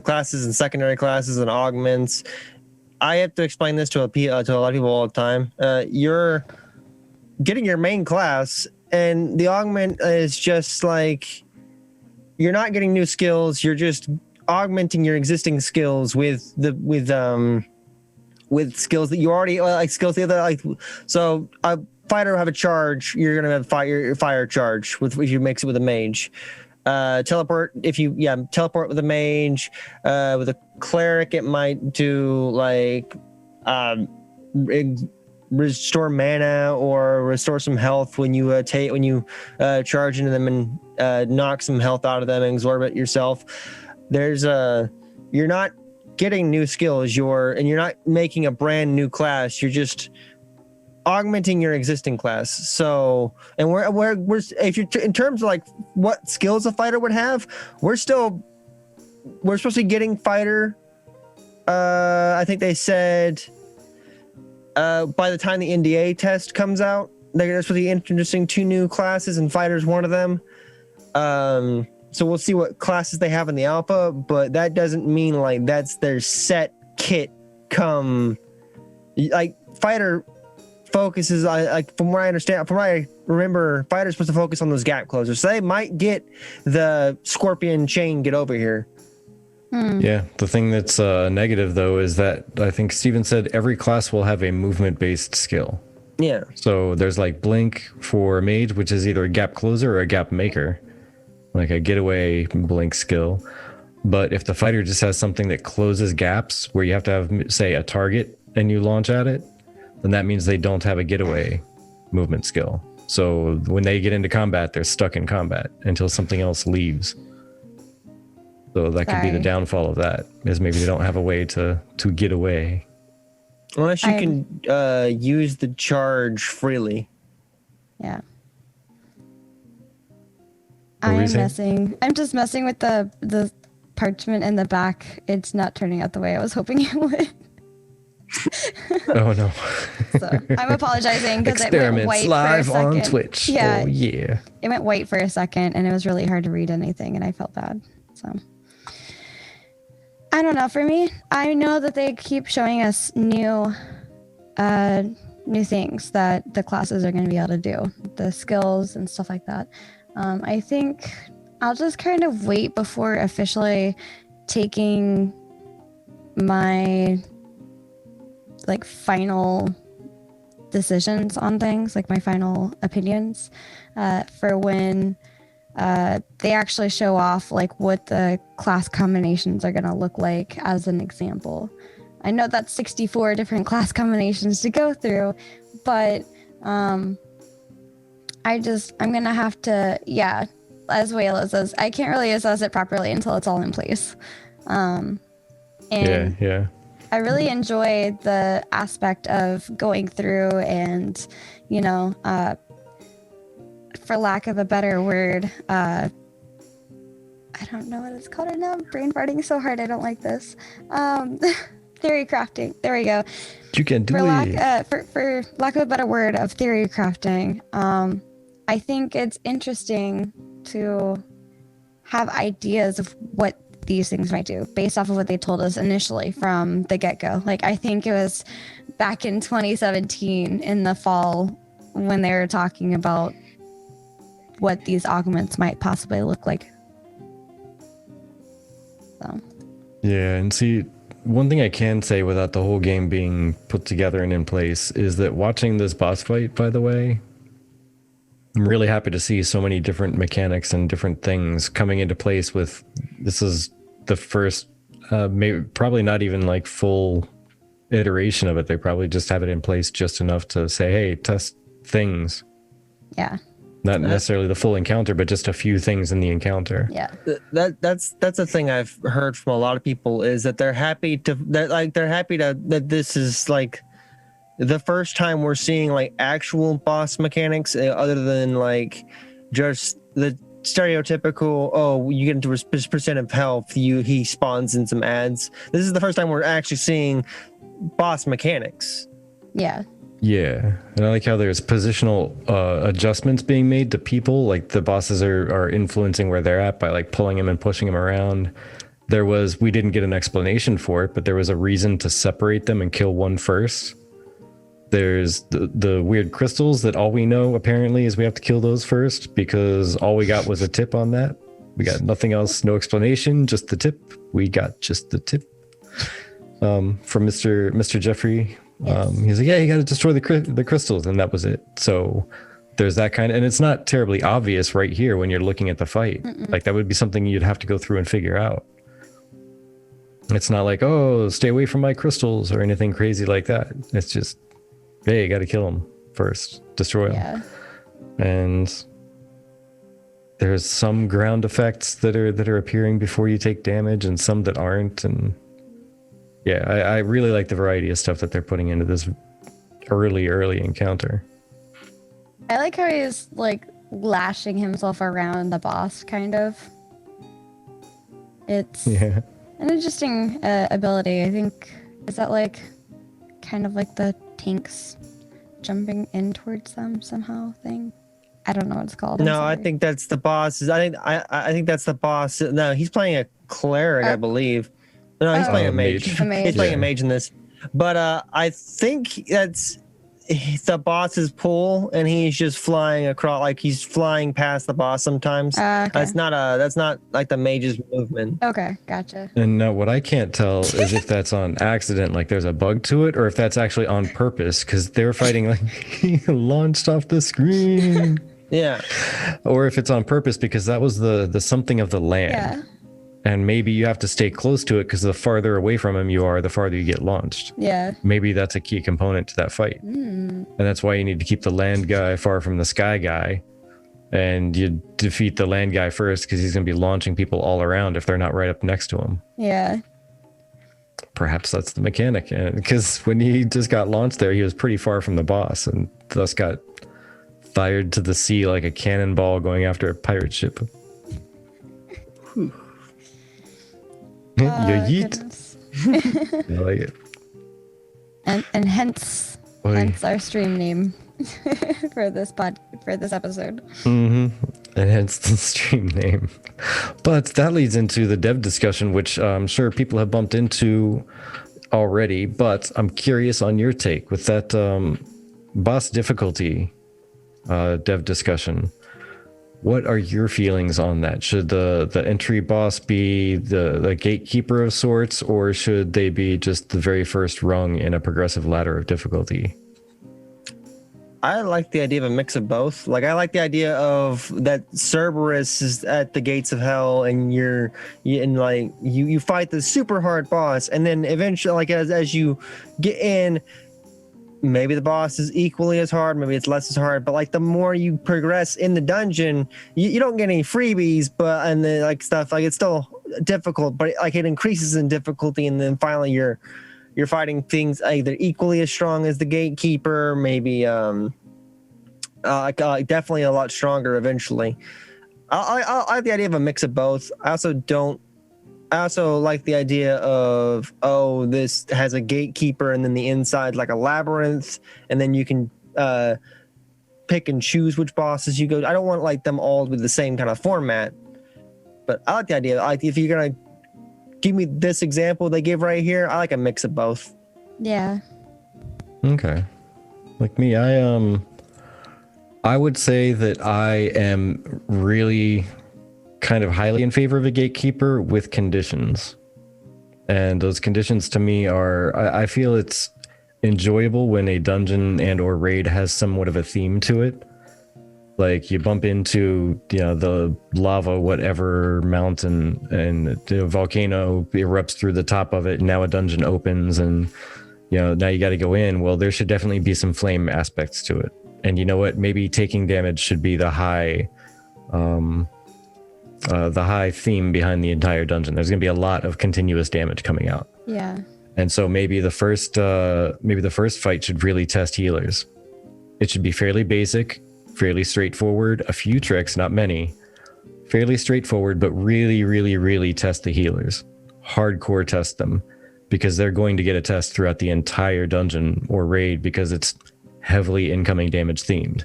classes and secondary classes and augments, I have to explain this to a lot of people all the time. You're getting your main class, and the augment is just like, you're not getting new skills. You're just augmenting your existing skills with skills that you already skills the other So a fighter will have a charge. You're gonna have your fire charge if you mix it with a mage. Teleport teleport with a mage. With a cleric, it might do restore mana or restore some health when you charge into them and knock some health out of them and absorb it yourself. You're not getting new skills, you're not making a brand new class, you're just augmenting your existing class. So, and we're if you're in terms of like what skills a fighter would have, we're supposed to be getting fighter. I think they said by the time the NDA test comes out, they're supposed to be introducing 2 new classes, and fighter's one of them. So we'll see what classes they have in the alpha, but that doesn't mean like that's their set kit. Like fighter focuses, from what I understand, from what I remember, fighter's supposed to focus on those gap closers. So they might get the Scorpion Chain get over here. Yeah, the thing that's negative though is that I think Steven said every class will have a movement-based skill. Yeah. So there's like Blink for mage, which is either a gap closer or a gap maker, like a getaway blink skill. But if the fighter just has something that closes gaps where you have to have, say, a target and you launch at it, then that means they don't have a getaway movement skill. So when they get into combat, they're stuck in combat until something else leaves. So that could be the downfall of that, is maybe they don't have a way to get away. Unless you can use the charge freely. Yeah. I'm just messing with the parchment in the back. It's not turning out the way I was hoping it would. Oh no. So I'm apologizing because it went white live for a second. On Twitch. Yeah. Oh yeah. It went white for a second and it was really hard to read anything and I felt bad. So I don't know. For me, I know that they keep showing us new things that the classes are going to be able to do, the skills and stuff like that. I think I'll just kind of wait before officially taking my final decisions on things, like my final opinions, for when they actually show off like what the class combinations are going to look like. As an example, I know that's 64 different class combinations to go through, but I'm gonna have to, as Wayla says, I can't really assess it properly until it's all in place. Yeah. I really enjoy the aspect of going through and, for lack of a better word, I don't know what it's called right now. I'm brain farting so hard. I don't like this. Theory crafting. There we go. You can do it. For lack of a better word of theory crafting, I think it's interesting to have ideas of what these things might do based off of what they told us initially from the get-go. Like, I think it was back in 2017 in the fall when they were talking about what these augments might possibly look like. So. Yeah, and see, one thing I can say without the whole game being put together and in place is that watching this boss fight, by the way, I'm really happy to see so many different mechanics and different things coming into place with, this is the first, maybe probably not even like full iteration of it. They probably just have it in place just enough to say, hey, test things. Yeah. Not necessarily the full encounter, but just a few things in the encounter. Yeah. That's a thing I've heard from a lot of people, is that they're happy that this is like the first time we're seeing like actual boss mechanics, other than like just the stereotypical, oh, you get into a percent of health, he spawns in some ads. This is the first time we're actually seeing boss mechanics. Yeah. Yeah, and I like how there's positional adjustments being made to people. Like the bosses are influencing where they're at by like pulling them and pushing them around. We didn't get an explanation for it, but there was a reason to separate them and kill one first. There's the weird crystals that all we know apparently is we have to kill those first, because all we got was a tip on that. We got nothing else, no explanation, just the tip. We got just the tip from Mr. Jeffrey. Yes. He's like, yeah, you got to destroy the crystals, and that was it. So there's that kind of, and it's not terribly obvious right here when you're looking at the fight. Like that would be something you'd have to go through and figure out. It's not like, oh, stay away from my crystals or anything crazy like that. It's just, hey, you got to kill them first, destroy them. Yeah. And there's some ground effects that are appearing before you take damage, and some that aren't. And yeah, I really like the variety of stuff that they're putting into this early encounter. I like how he's like lashing himself around the boss, kind of. It's an interesting ability. I think, is that like kind of like the tanks jumping in towards them somehow thing? I don't know what it's called. No, I think that's the boss. I think that's the boss. No, he's playing a cleric, I believe. No, he's playing a mage. He's playing a mage in this. But I think that's the boss's pull, and he's just flying across, like he's flying past the boss sometimes. Okay. That's not like the mage's movement. Okay, gotcha. And now what I can't tell is if that's on accident, like there's a bug to it, or if that's actually on purpose, because they're fighting like he launched off the screen. Yeah. Or if it's on purpose because that was the something of the land. Yeah. And maybe you have to stay close to it because the farther away from him you are, the farther you get launched. Yeah. Maybe that's a key component to that fight. And that's why you need to keep the land guy far from the sky guy. And you defeat the land guy first because he's going to be launching people all around if they're not right up next to him. Yeah. Perhaps that's the mechanic. Because when he just got launched there, he was pretty far from the boss and thus got fired to the sea like a cannonball going after a pirate ship. Yeet. I like it. And hence our stream name for this episode. And hence the stream name. But that leads into the dev discussion, which I'm sure people have bumped into already. But I'm curious on your take with that boss difficulty dev discussion. What are your feelings on that? Should the entry boss be the gatekeeper of sorts, or should they be just the very first rung in a progressive ladder of difficulty? I like the idea of a mix of both. Like, I like the idea of that Cerberus is at the gates of hell, and you fight the super hard boss, and then eventually, like as you get in, maybe the boss is equally as hard, maybe it's less as hard, but like the more you progress in the dungeon, you don't get any freebies, but and the like stuff, like it's still difficult, but like it increases in difficulty, and then finally you're fighting things either equally as strong as the gatekeeper, maybe definitely a lot stronger eventually. I like the idea of a mix of both. I also like the idea of, oh, this has a gatekeeper and then the inside like a labyrinth, and then you can pick and choose which bosses you go. I don't want like them all with the same kind of format, but I like the idea. Like, if you're gonna give me this example they give right here, I like a mix of both. Yeah. Okay. Like me, I would say that I am really kind of highly in favor of a gatekeeper with conditions. And those conditions to me are, I feel it's enjoyable when a dungeon and or raid has somewhat of a theme to it. Like you bump into, the lava, whatever mountain, and the volcano erupts through the top of it, and now a dungeon opens, and now you got to go in. Well, there should definitely be some flame aspects to it. And you know what? Maybe taking damage should be the high theme behind the entire dungeon. There's going to be a lot of continuous damage coming out. Yeah. And so maybe the first fight should really test healers. It should be fairly basic, fairly straightforward, a few tricks, not many. Fairly straightforward, but really, really, really test the healers. Hardcore test them, because they're going to get a test throughout the entire dungeon or raid, because it's heavily incoming damage themed.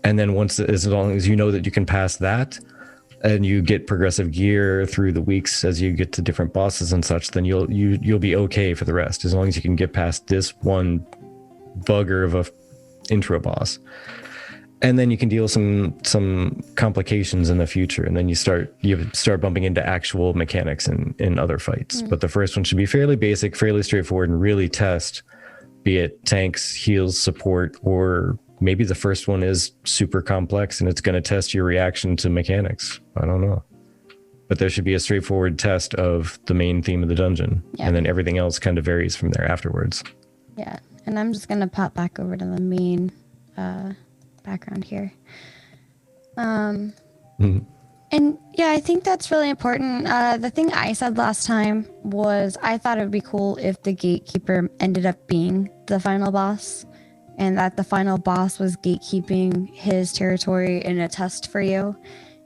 And then as long as you know that you can pass that, and you get progressive gear through the weeks as you get to different bosses and such, then you'll be okay for the rest, as long as you can get past this one bugger of a intro boss. And then you can deal some complications in the future, and then you start bumping into actual mechanics in other fights. But the first one should be fairly basic, fairly straightforward, and really test, be it tanks, heals, support, or maybe the first one is super complex and it's going to test your reaction to mechanics. I don't know. But there should be a straightforward test of the main theme of the dungeon. Yeah. And then everything else kind of varies from there afterwards. Yeah. And I'm just going to pop back over to the main background here. And yeah, I think that's really important. The thing I said last time was I thought it would be cool if the gatekeeper ended up being the final boss, and that the final boss was gatekeeping his territory in a test for you.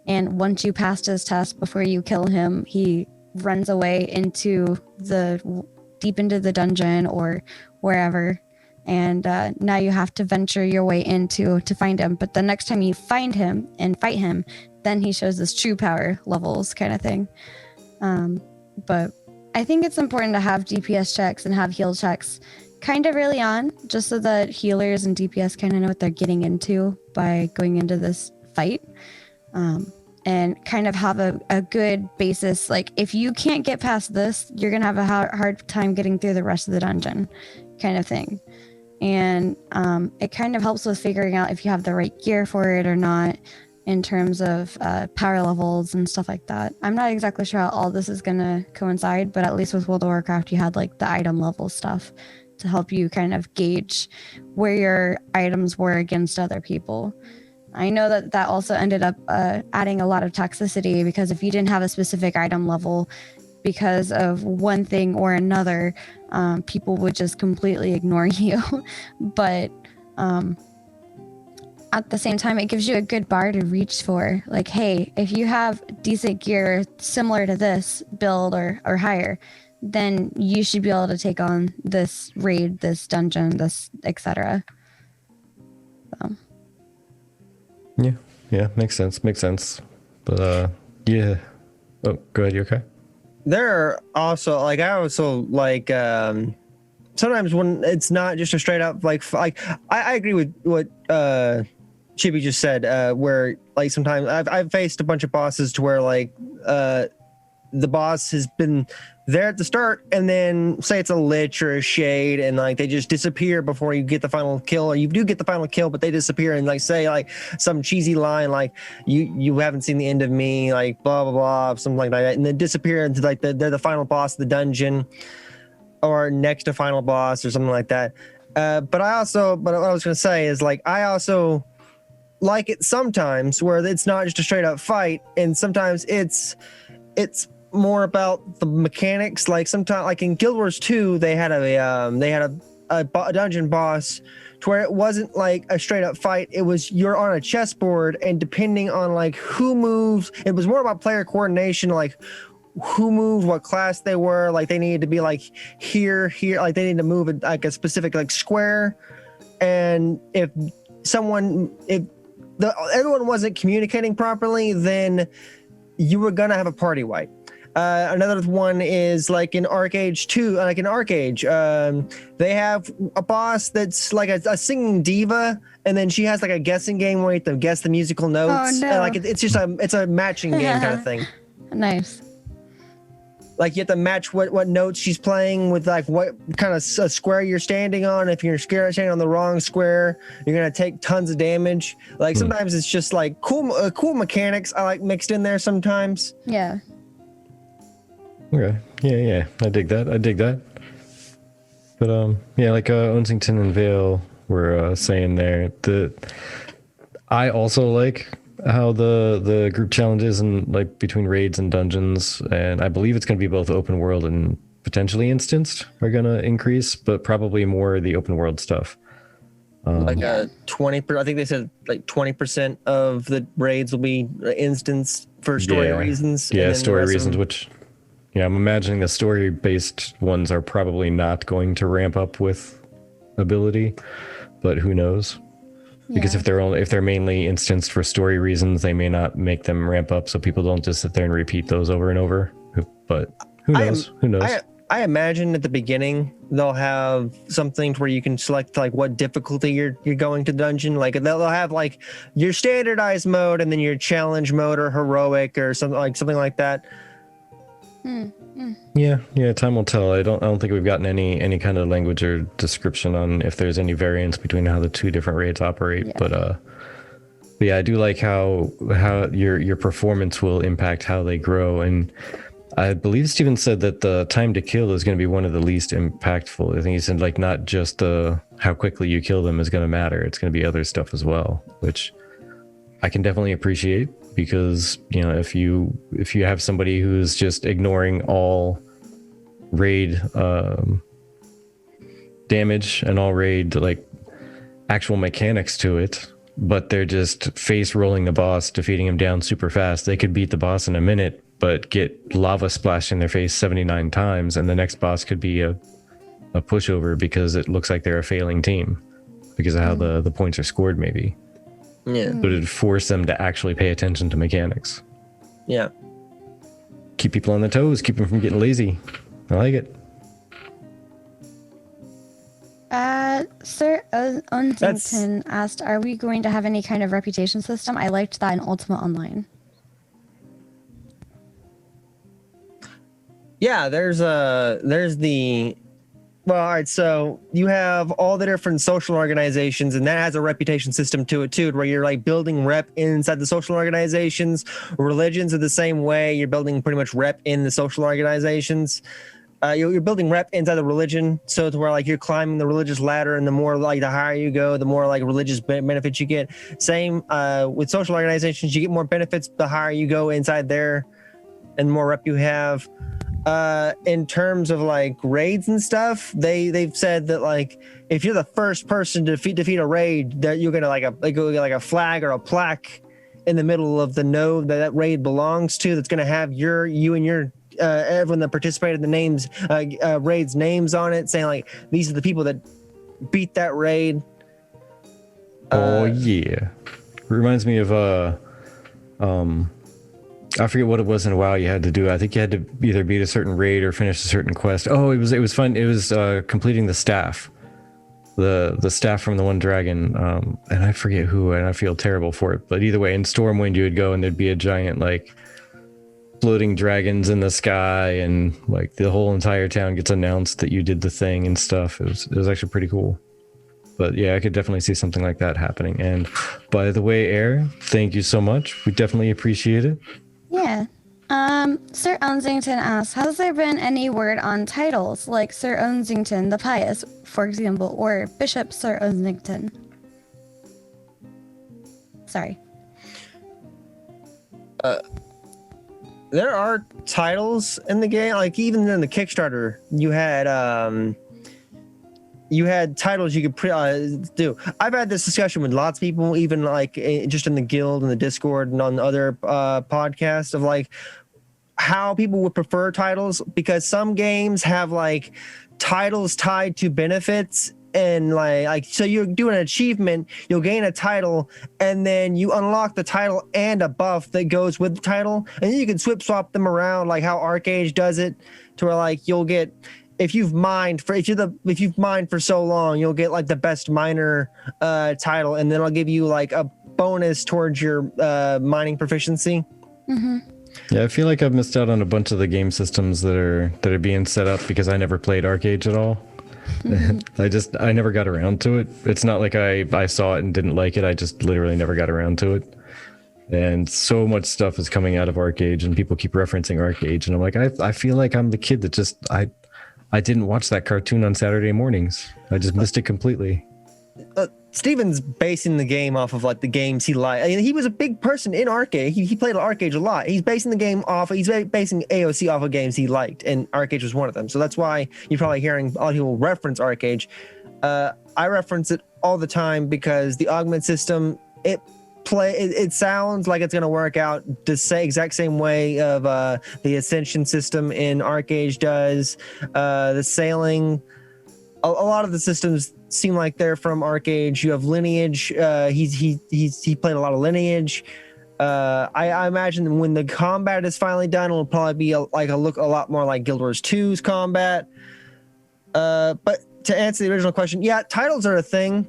And once you passed his test, before you kill him, he runs away deep into the dungeon or wherever. And now you have to venture your way to find him. But the next time you find him and fight him, then he shows his true power levels kind of thing. But I think it's important to have DPS checks and have heal checks kind of early on, just so that healers and DPS kind of know what they're getting into by going into this fight. And kind of have a good basis. Like, if you can't get past this, you're going to have a hard time getting through the rest of the dungeon kind of thing. And it kind of helps with figuring out if you have the right gear for it or not, in terms of power levels and stuff like that. I'm not exactly sure how all this is going to coincide, but at least with World of Warcraft, you had like the item level stuff to help you kind of gauge where your items were against other people. I know that also ended up adding a lot of toxicity, because if you didn't have a specific item level because of one thing or another, people would just completely ignore you. But at the same time, it gives you a good bar to reach for. Like, hey, if you have decent gear similar to this build or higher, then you should be able to take on this raid, this dungeon, this etc. So. Yeah, makes sense. But yeah. Oh, go ahead, Yokai. There are also sometimes when it's not just a straight up I agree with what Chibi just said, where like sometimes I've faced a bunch of bosses to where like the boss has been there at the start, and then say it's a lich or a shade, and like they just disappear before you get the final kill, or you do get the final kill, but they disappear, and like say like some cheesy line like you haven't seen the end of me, like blah blah blah, something like that, and then disappear into like they're the final boss of the dungeon or next to final boss or something like that. But what I was gonna say is like I also like it sometimes where it's not just a straight up fight, and sometimes it's more about the mechanics. Like sometimes, like in Guild Wars 2, they had a dungeon boss to where it wasn't like a straight up fight. It was you're on a chessboard, and depending on like who moves, it was more about player coordination, like who moved, what class they were. Like they needed to be like here, like they needed to move like a specific like square. And if everyone wasn't communicating properly, then you were gonna have a party wipe. Another one is like in Arcade 2, like in Arcade, they have a boss that's like a singing diva, and then she has like a guessing game where you have to guess the musical notes. Oh, no. And like it's a matching game kind of thing. Nice. Like you have to match what notes she's playing with like what kind of square you're standing on. If you're standing on the wrong square, you're gonna take tons of damage. Like sometimes it's just like cool mechanics I like mixed in there sometimes. Yeah. Okay. Yeah. I dig that. But yeah, like Onsington and Vale were saying there, I also like how the group challenges and like between raids and dungeons, and I believe it's going to be both open world and potentially instanced are going to increase, but probably more the open world stuff. Like 20%, I think they said like 20% of the raids will be instance for story reasons. Yeah, story reasons, which, yeah, I'm imagining the story-based ones are probably not going to ramp up with ability, but who knows? Because if they're mainly instanced for story reasons, they may not make them ramp up, so people don't just sit there and repeat those over and over. But who knows? Who knows? I imagine at the beginning they'll have something where you can select like what difficulty you're going to dungeon. Like they'll have like your standardized mode and then your challenge mode or heroic or something like that. Yeah, time will tell. I don't think we've gotten any kind of language or description on if there's any variance between how the two different raids operate. Yeah. But yeah, I do like how your performance will impact how they grow. And I believe Steven said that the time to kill is going to be one of the least impactful. I think he said like not just how quickly you kill them is going to matter. It's going to be other stuff as well, which I can definitely appreciate, because you know, if you have somebody who's just ignoring all raid damage and all raid like actual mechanics to it, but they're just face rolling the boss, defeating him down super fast, they could beat the boss in a minute but get lava splashed in their face 79 times, and the next boss could be a pushover because it looks like they're a failing team because of how the points are scored maybe. Yeah. But it'd force them to actually pay attention to mechanics. Yeah. Keep people on their toes, keep them from getting lazy. I like it. Sir Onsington asked, are we going to have any kind of reputation system? I liked that in Ultimate Online. Yeah, there's the, well, all right, so you have all the different social organizations, and that has a reputation system to it too, where you're like building rep inside the social organizations. Religions are the same way. You're building pretty much rep in the social organizations. You're building rep inside the religion, so it's where like you're climbing the religious ladder, and the more like the higher you go, the more like religious benefits you get. Same with social organizations, you get more benefits the higher you go inside there, and the more rep you have. In terms of like raids and stuff, they've said that like if you're the first person to defeat a raid, that you're gonna like a flag or a plaque in the middle of the node that raid belongs to, that's gonna have you and your everyone that participated in the names raids names on it, saying like these are the people that beat that raid. Oh yeah, reminds me of I forget what it was in WoW you had to do. I think you had to either beat a certain raid or finish a certain quest. Oh, it was fun. It was completing the staff, the staff from the one dragon, and I forget who, and I feel terrible for it. But either way, in Stormwind you would go and there'd be a giant like floating dragons in the sky, and like the whole entire town gets announced that you did the thing and stuff. It was actually pretty cool. But yeah, I could definitely see something like that happening. And by the way, Air, thank you so much. We definitely appreciate it. Yeah. Sir Onsington asks, has there been any word on titles like Sir Onsington the Pious, for example, or Bishop Sir Onsington? Sorry. There are titles in the game, like even in the Kickstarter, you had titles you could do. I've had this discussion with lots of people, even like just in the guild and the Discord and on other podcasts, of like how people would prefer titles, because some games have like titles tied to benefits, and like so you do an achievement, you'll gain a title, and then you unlock the title and a buff that goes with the title, and then you can swap them around, like how Arcade does it, to where like you'll get, if you've mined for so long, you'll get like the best miner title, and then I'll give you like a bonus towards your mining proficiency. Mm-hmm. Yeah, I feel like I've missed out on a bunch of the game systems that are being set up because I never played Arcade at all. Mm-hmm. I never got around to it. It's not like I saw it and didn't like it. I just literally never got around to it. And so much stuff is coming out of Arcade, and people keep referencing Arcade, and I'm like, I feel like I'm the kid that just I didn't watch that cartoon on Saturday mornings. I just missed it completely. Steven's basing the game off of like the games he liked. I mean, he was a big person in Arcade. He played Arcade a lot. He's basing the game off. He's basing AOC off of games he liked, and Arcade was one of them. So that's why you're probably hearing a lot of people reference Arcade. I reference it all the time because the augment system it sounds like it's going to work out the exact same way of the Ascension system in Arcade does. The sailing, a lot of the systems seem like they're from Arcade. You have Lineage. He played a lot of Lineage. I imagine when the combat is finally done, it'll probably be look a lot more like Guild Wars 2's combat. But to answer the original question, yeah, titles are a thing.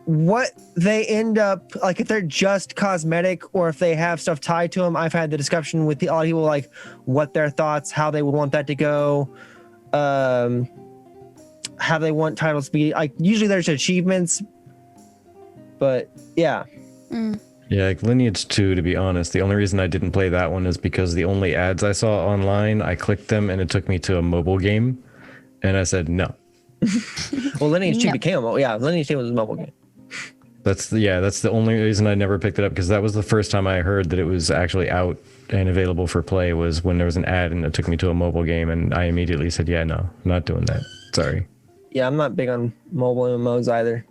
What they end up like, if they're just cosmetic or if they have stuff tied to them, I've had the discussion with a lot of people, like what their thoughts, how they would want that to go, how they want titles to be. Like usually there's achievements, but yeah. Yeah, like Lineage 2, to be honest, the only reason I didn't play that one is because the only ads I saw online, I clicked them and it took me to a mobile game, and I said no. Well, Lineage 2 became a mobile. Yeah, Lineage 2 was a mobile game. That's the only reason I never picked it up, because that was the first time I heard that it was actually out and available for play, was when there was an ad and it took me to a mobile game, and I immediately said, yeah, no, I'm not doing that. Sorry. Yeah, I'm not big on mobile MMOs either.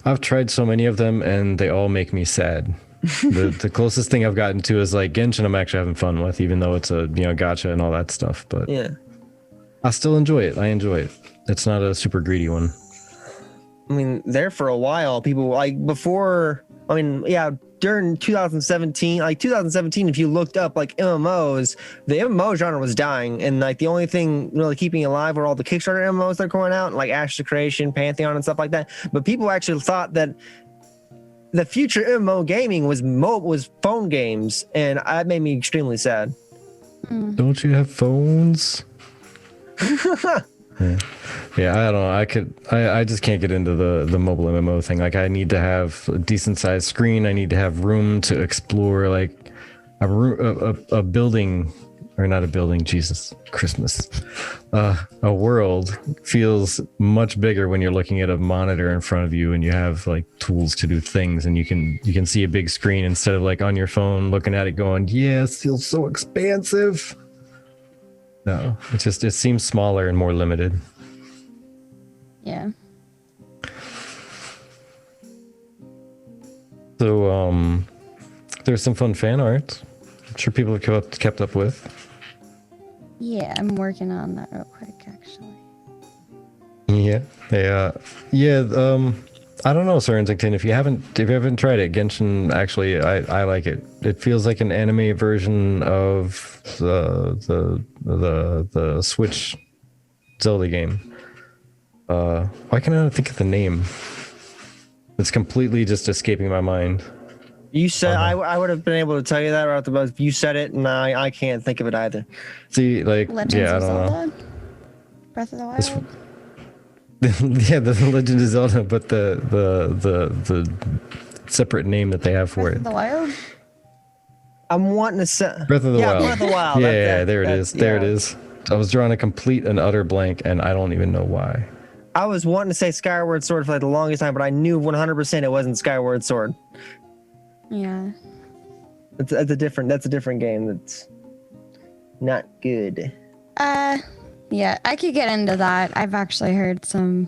I've tried so many of them and they all make me sad. The closest thing I've gotten to is like Genshin. I'm actually having fun with, even though it's a gacha and all that stuff, but yeah, I still enjoy it. I enjoy it. It's not a super greedy one. I mean, there for a while, people like before. I mean, yeah, during 2017, if you looked up like MMOs, the MMO genre was dying, and like the only thing really keeping it alive were all the Kickstarter MMOs that are going out, like Ashes of Creation, Pantheon, and stuff like that. But people actually thought that the future MMO gaming was phone games, and that made me extremely sad. Don't you have phones? Yeah, I don't know. I just can't get into the mobile MMO thing. Like, I need to have a decent sized screen. I need to have room to explore, like a building, or not a building. Jesus Christmas. A world feels much bigger when you're looking at a monitor in front of you and you have like tools to do things, and you can see a big screen instead of like on your phone looking at it going, yeah, it feels so expansive. No, it seems smaller and more limited. Yeah. So, there's some fun fan art. I'm sure people have kept up with. Yeah, I'm working on that real quick, actually. Yeah. I don't know, Sir Enzington, if you haven't tried it, Genshin, actually, I like it. It feels like an anime version of the Switch Zelda game. Why can't I think of the name? It's completely just escaping my mind. You said I would have been able to tell you that right off the bat. You said it, and I can't think of it either. See, like, Legends yeah, I of don't Zelda? know. Breath of the Wild? Yeah, the Legend of Zelda, but the separate name that they have for Breath it. of the Wild? I'm wanting to say Breath of the Wild. Breath of the Wild. Yeah, there it is. There it is. I was drawing a complete and utter blank, and I don't even know why. I was wanting to say Skyward Sword for like the longest time, but I knew 100% it wasn't Skyward Sword. Yeah. That's a different game. That's not good. Yeah, I could get into that. I've actually heard some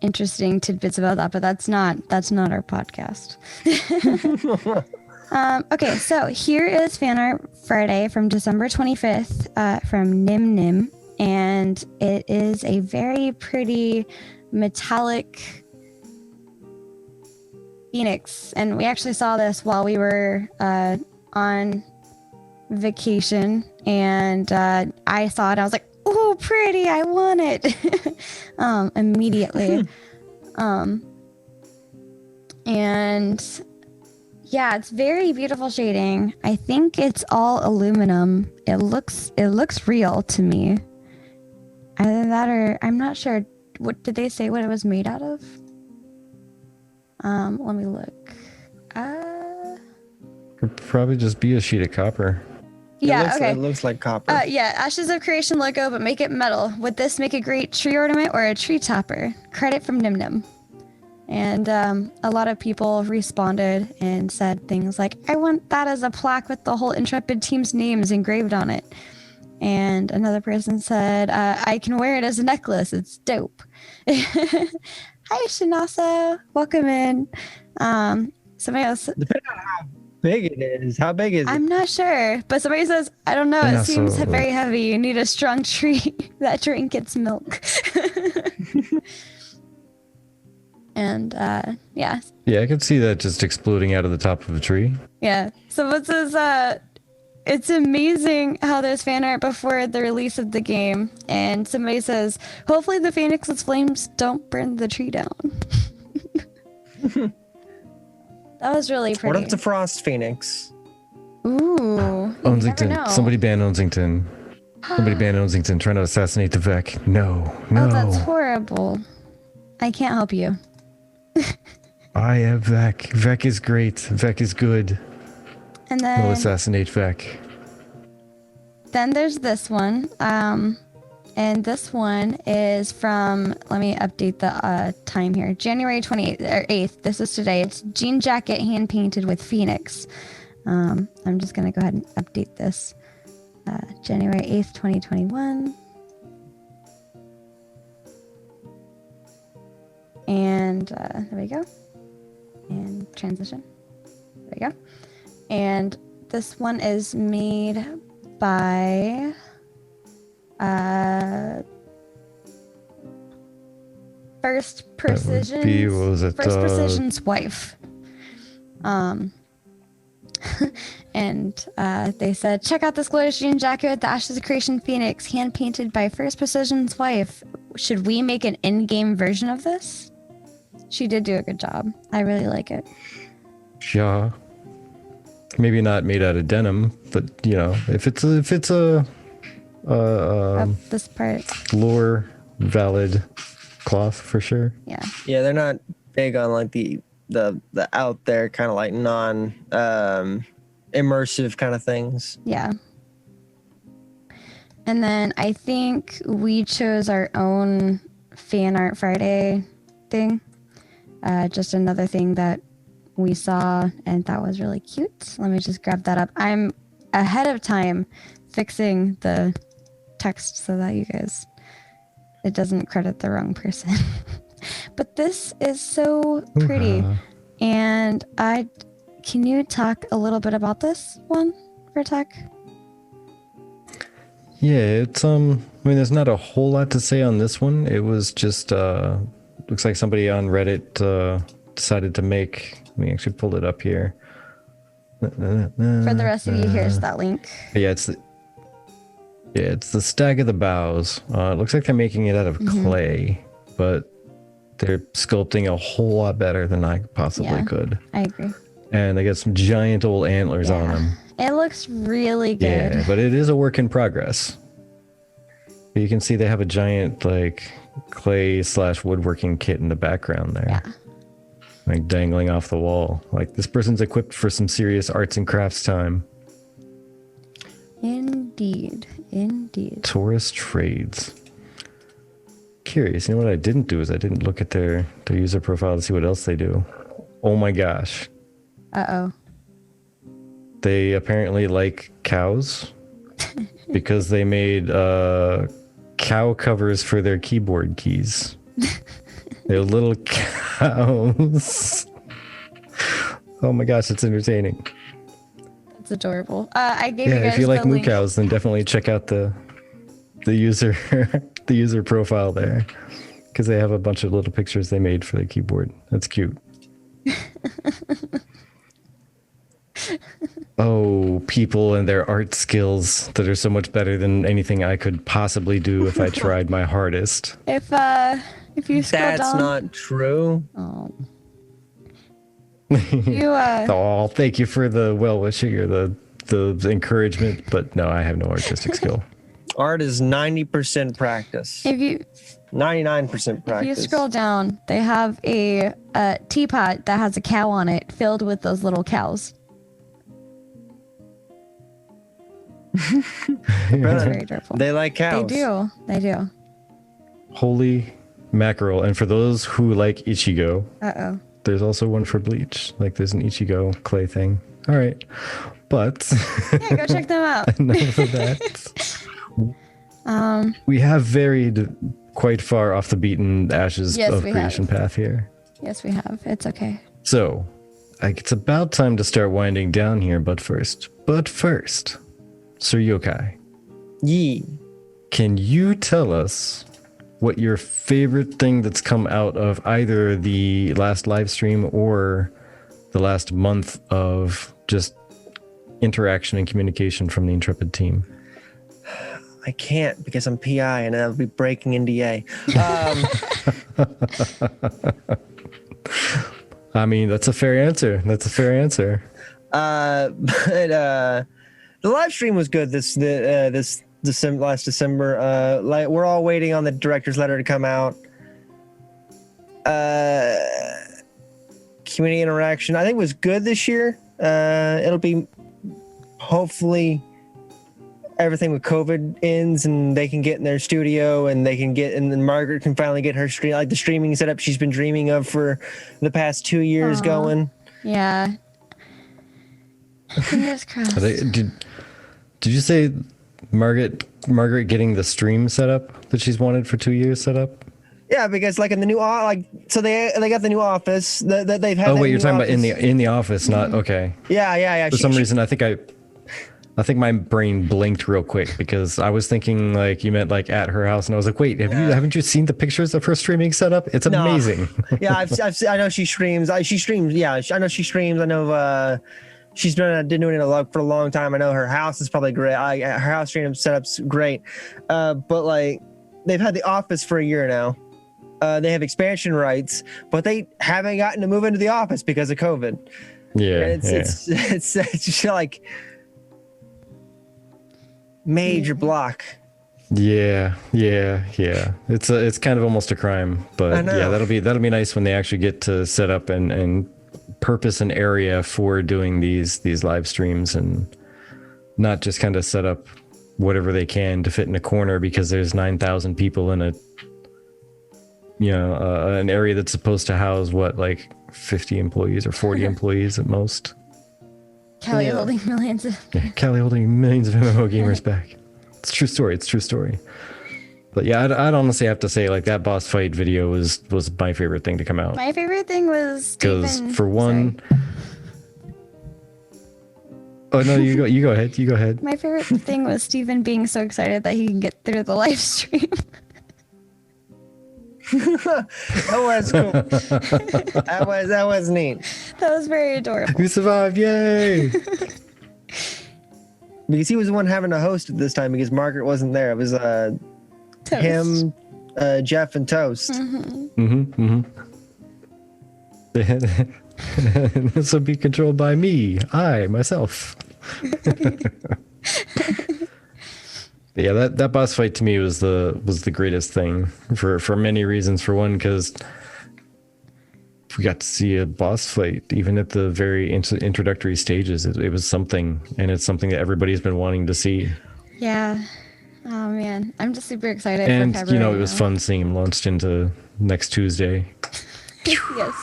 interesting tidbits about that, but that's not our podcast. Okay, so here is Fan Art Friday from December 25th from Nim Nim, and it is a very pretty metallic phoenix, and we actually saw this while we were on vacation, and I saw it. I was like, "Oh, pretty! I want it!" Immediately, and yeah, it's very beautiful shading. I think it's all aluminum. It looks real to me. Either that, or I'm not sure. What did they say? What it was made out of? Let me look. Could probably just be a sheet of copper. It looks like copper. Yeah, Ashes of Creation logo, but make it metal. Would this make a great tree ornament or a tree topper? Credit from Nim Nim. And a lot of people responded and said things like, I want that as a plaque with the whole Intrepid team's names engraved on it. And another person said, I can wear it as a necklace. It's dope. Hi, Shinasa. Welcome in. Somebody else. Depending on how big it is. How big is it? I'm not sure. But somebody says, I don't know. It seems very heavy. You need a strong tree that drink its milk. And yeah. Yeah, I could see that just exploding out of the top of a tree. Yeah. So what's this? It's amazing how there's fan art before the release of the game. And somebody says, hopefully the Phoenix's flames don't burn the tree down. That was really pretty. What if the Frost Phoenix? Ooh. Onsington. Somebody ban Onsington. Somebody ban Onsington trying to assassinate the Vec. No. Oh, that's horrible. I can't help you. I have Vec. Vec is great. Vec is good. And then we'll assassinate Vec. Then there's this one. And this one is from, let me update the time here. January 28th or 8th. This is today. It's jean jacket hand painted with Phoenix. I'm just going to go ahead and update this. January 8th, 2021. And there we go. And transition. There we go. And this one is made by First Precision's wife. And they said, check out this glorious jean jacket with the Ashes of Creation Phoenix, hand painted by First Precision's wife. Should we make an in-game version of this? She did do a good job. I really like it. Yeah. Maybe not made out of denim, but you know, if it's a this part lore valid cloth for sure. Yeah. Yeah, they're not big on like the out there kind of like non immersive kind of things. Yeah. And then I think we chose our own Fan Art Friday thing. Just another thing that we saw and thought was really cute. Let me just grab that up. I'm ahead of time fixing the text so that it doesn't credit the wrong person. But this is so pretty. And can you talk a little bit about this one for tech? Yeah, it's I mean, there's not a whole lot to say on this one. It was just looks like somebody on Reddit decided to make. Let me actually pull it up here. For the rest of you, here's that link. Yeah, it's the Stag of the Boughs. It looks like they're making it out of clay, but they're sculpting a whole lot better than I possibly could. I agree. And they got some giant old antlers on them. It looks really good. Yeah, but it is a work in progress. You can see they have a giant like clay / woodworking kit in the background there. Yeah. Like dangling off the wall. Like this person's equipped for some serious arts and crafts time. Indeed. Taurus Trades. Curious. You know what I didn't do is I didn't look at their user profile to see what else they do. Oh my gosh. Uh-oh. They apparently like cows because they made cow covers for their keyboard keys. They're little cows. Oh my gosh, it's entertaining. That's adorable. I gave you guys if you like moo link. cows, then definitely check out the user the user profile there, because they have a bunch of little pictures they made for the keyboard. That's cute. Oh, people and their art skills that are so much better than anything I could possibly do if I tried my hardest. If you scroll down. That's not true. Oh. Oh, thank you for the well wishing or the encouragement, but no, I have no artistic skill. Art is 90% practice. 99% practice. If you scroll down, they have a teapot that has a cow on it filled with those little cows. It's very adorable. They like cows. They do. Holy mackerel. And for those who like Ichigo, there's also one for Bleach. Like there's an Ichigo clay thing. All right. But yeah, go check them out. enough of that. We have varied quite far off the beaten ashes of creation path here. Yes, we have. It's okay. So, it's about time to start winding down here, but first, Sir Yokai. Yeet. Can you tell us what your favorite thing that's come out of either the last live stream or the last month of just interaction and communication from the Intrepid team? I can't because I'm PI and I'll be breaking NDA. I mean, that's a fair answer. But the live stream was good last December. Like we're all waiting on the director's letter to come out. Community interaction, I think, was good this year. It'll be hopefully everything with COVID ends and they can get in their studio and then Margaret can finally get her stream, like the streaming setup she's been dreaming of for the past 2 years going. Yeah. Fingers crossed. Did you say Margaret getting the stream set up that she's wanted for 2 years set up? Yeah, because like in the new they got the new office that they've had. Oh wait, you're talking about in the office, not okay. Yeah. For some reason, I think my brain blinked real quick because I was thinking like you meant like at her house, and I was like, wait, haven't you seen the pictures of her streaming setup? It's amazing. Yeah, I know she streams. She streams. Yeah, I know she streams. I know she's been doing it for a long time. I know her house is probably great. Her house stream setup's great. But like they've had the office for a year now. They have expansion rights, but they haven't gotten to move into the office because of COVID. Yeah, and it's just like major block. Yeah. It's kind of almost a crime, but yeah, that'll be nice when they actually get to set up and purpose an area for doing these live streams and not just kind of set up whatever they can to fit in a corner because there's 9,000 people in an area that's supposed to house like 50 employees or 40 employees at most. Callie holding millions of MMO gamers back. It's a true story. But yeah, I'd honestly have to say like that boss fight video was my favorite thing to come out. My favorite thing was because for one. Oh no, you go ahead. My favorite thing was Steven being so excited that he can get through the live stream. That was cool. That was neat. That was very adorable. We survived, yay! Because he was the one having to host it this time because Margaret wasn't there. It was him, Jeff, and Toast. This will be controlled by me, myself. Yeah, that boss fight to me was the greatest thing for many reasons. For one, because we got to see a boss fight even at the very introductory stages. It was something, and it's something that everybody's been wanting to see. Yeah. Oh man, I'm just super excited. And for February it was fun seeing him launched into next Tuesday. Yes.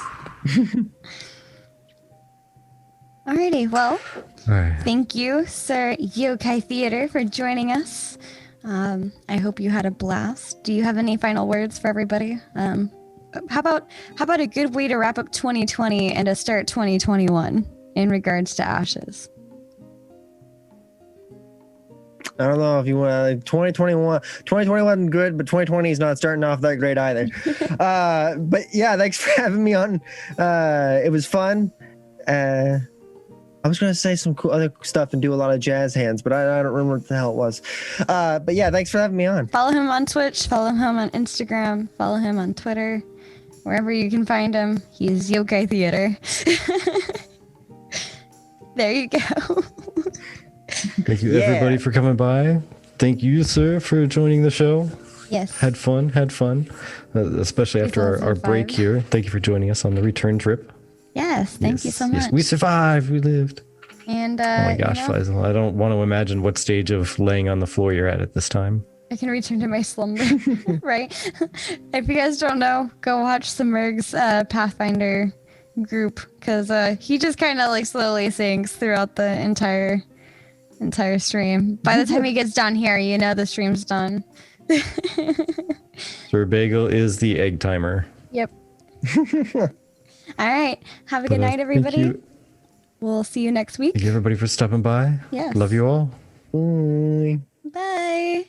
Alrighty, well, Thank you, Sir Yokai Theatre, for joining us. I hope you had a blast. Do you have any final words for everybody? How about a good way to wrap up 2020 and to start 2021 in regards to Ashes? I don't know if you want 2021. 2020 wasn't good, but 2020 is not starting off that great either. But yeah, thanks for having me on. It was fun. I was going to say some cool other stuff and do a lot of jazz hands, but I don't remember what the hell it was. But yeah, thanks for having me on. Follow him on Twitch, follow him on Instagram, follow him on Twitter, wherever you can find him. He's Yokai Theatre. There you go. Thank you everybody for coming by. Thank you, sir, for joining the show. Yes. Had fun, especially after our break here. Thank you for joining us on the return trip. Yes, thank you so much. Yes, we survived. We lived. And oh my gosh, Faisal, I don't want to imagine what stage of laying on the floor you're at this time. I can return to my slumber, right? If you guys don't know, go watch Simurg's Pathfinder group, because he just kind of like slowly sinks throughout the entire stream. By the time he gets done here, you know the stream's done. Sir Bagel is the egg timer. Yep. All right. Have a good night, everybody. We'll see you next week. Thank you, everybody, for stopping by. Yes. Love you all. Bye. Bye.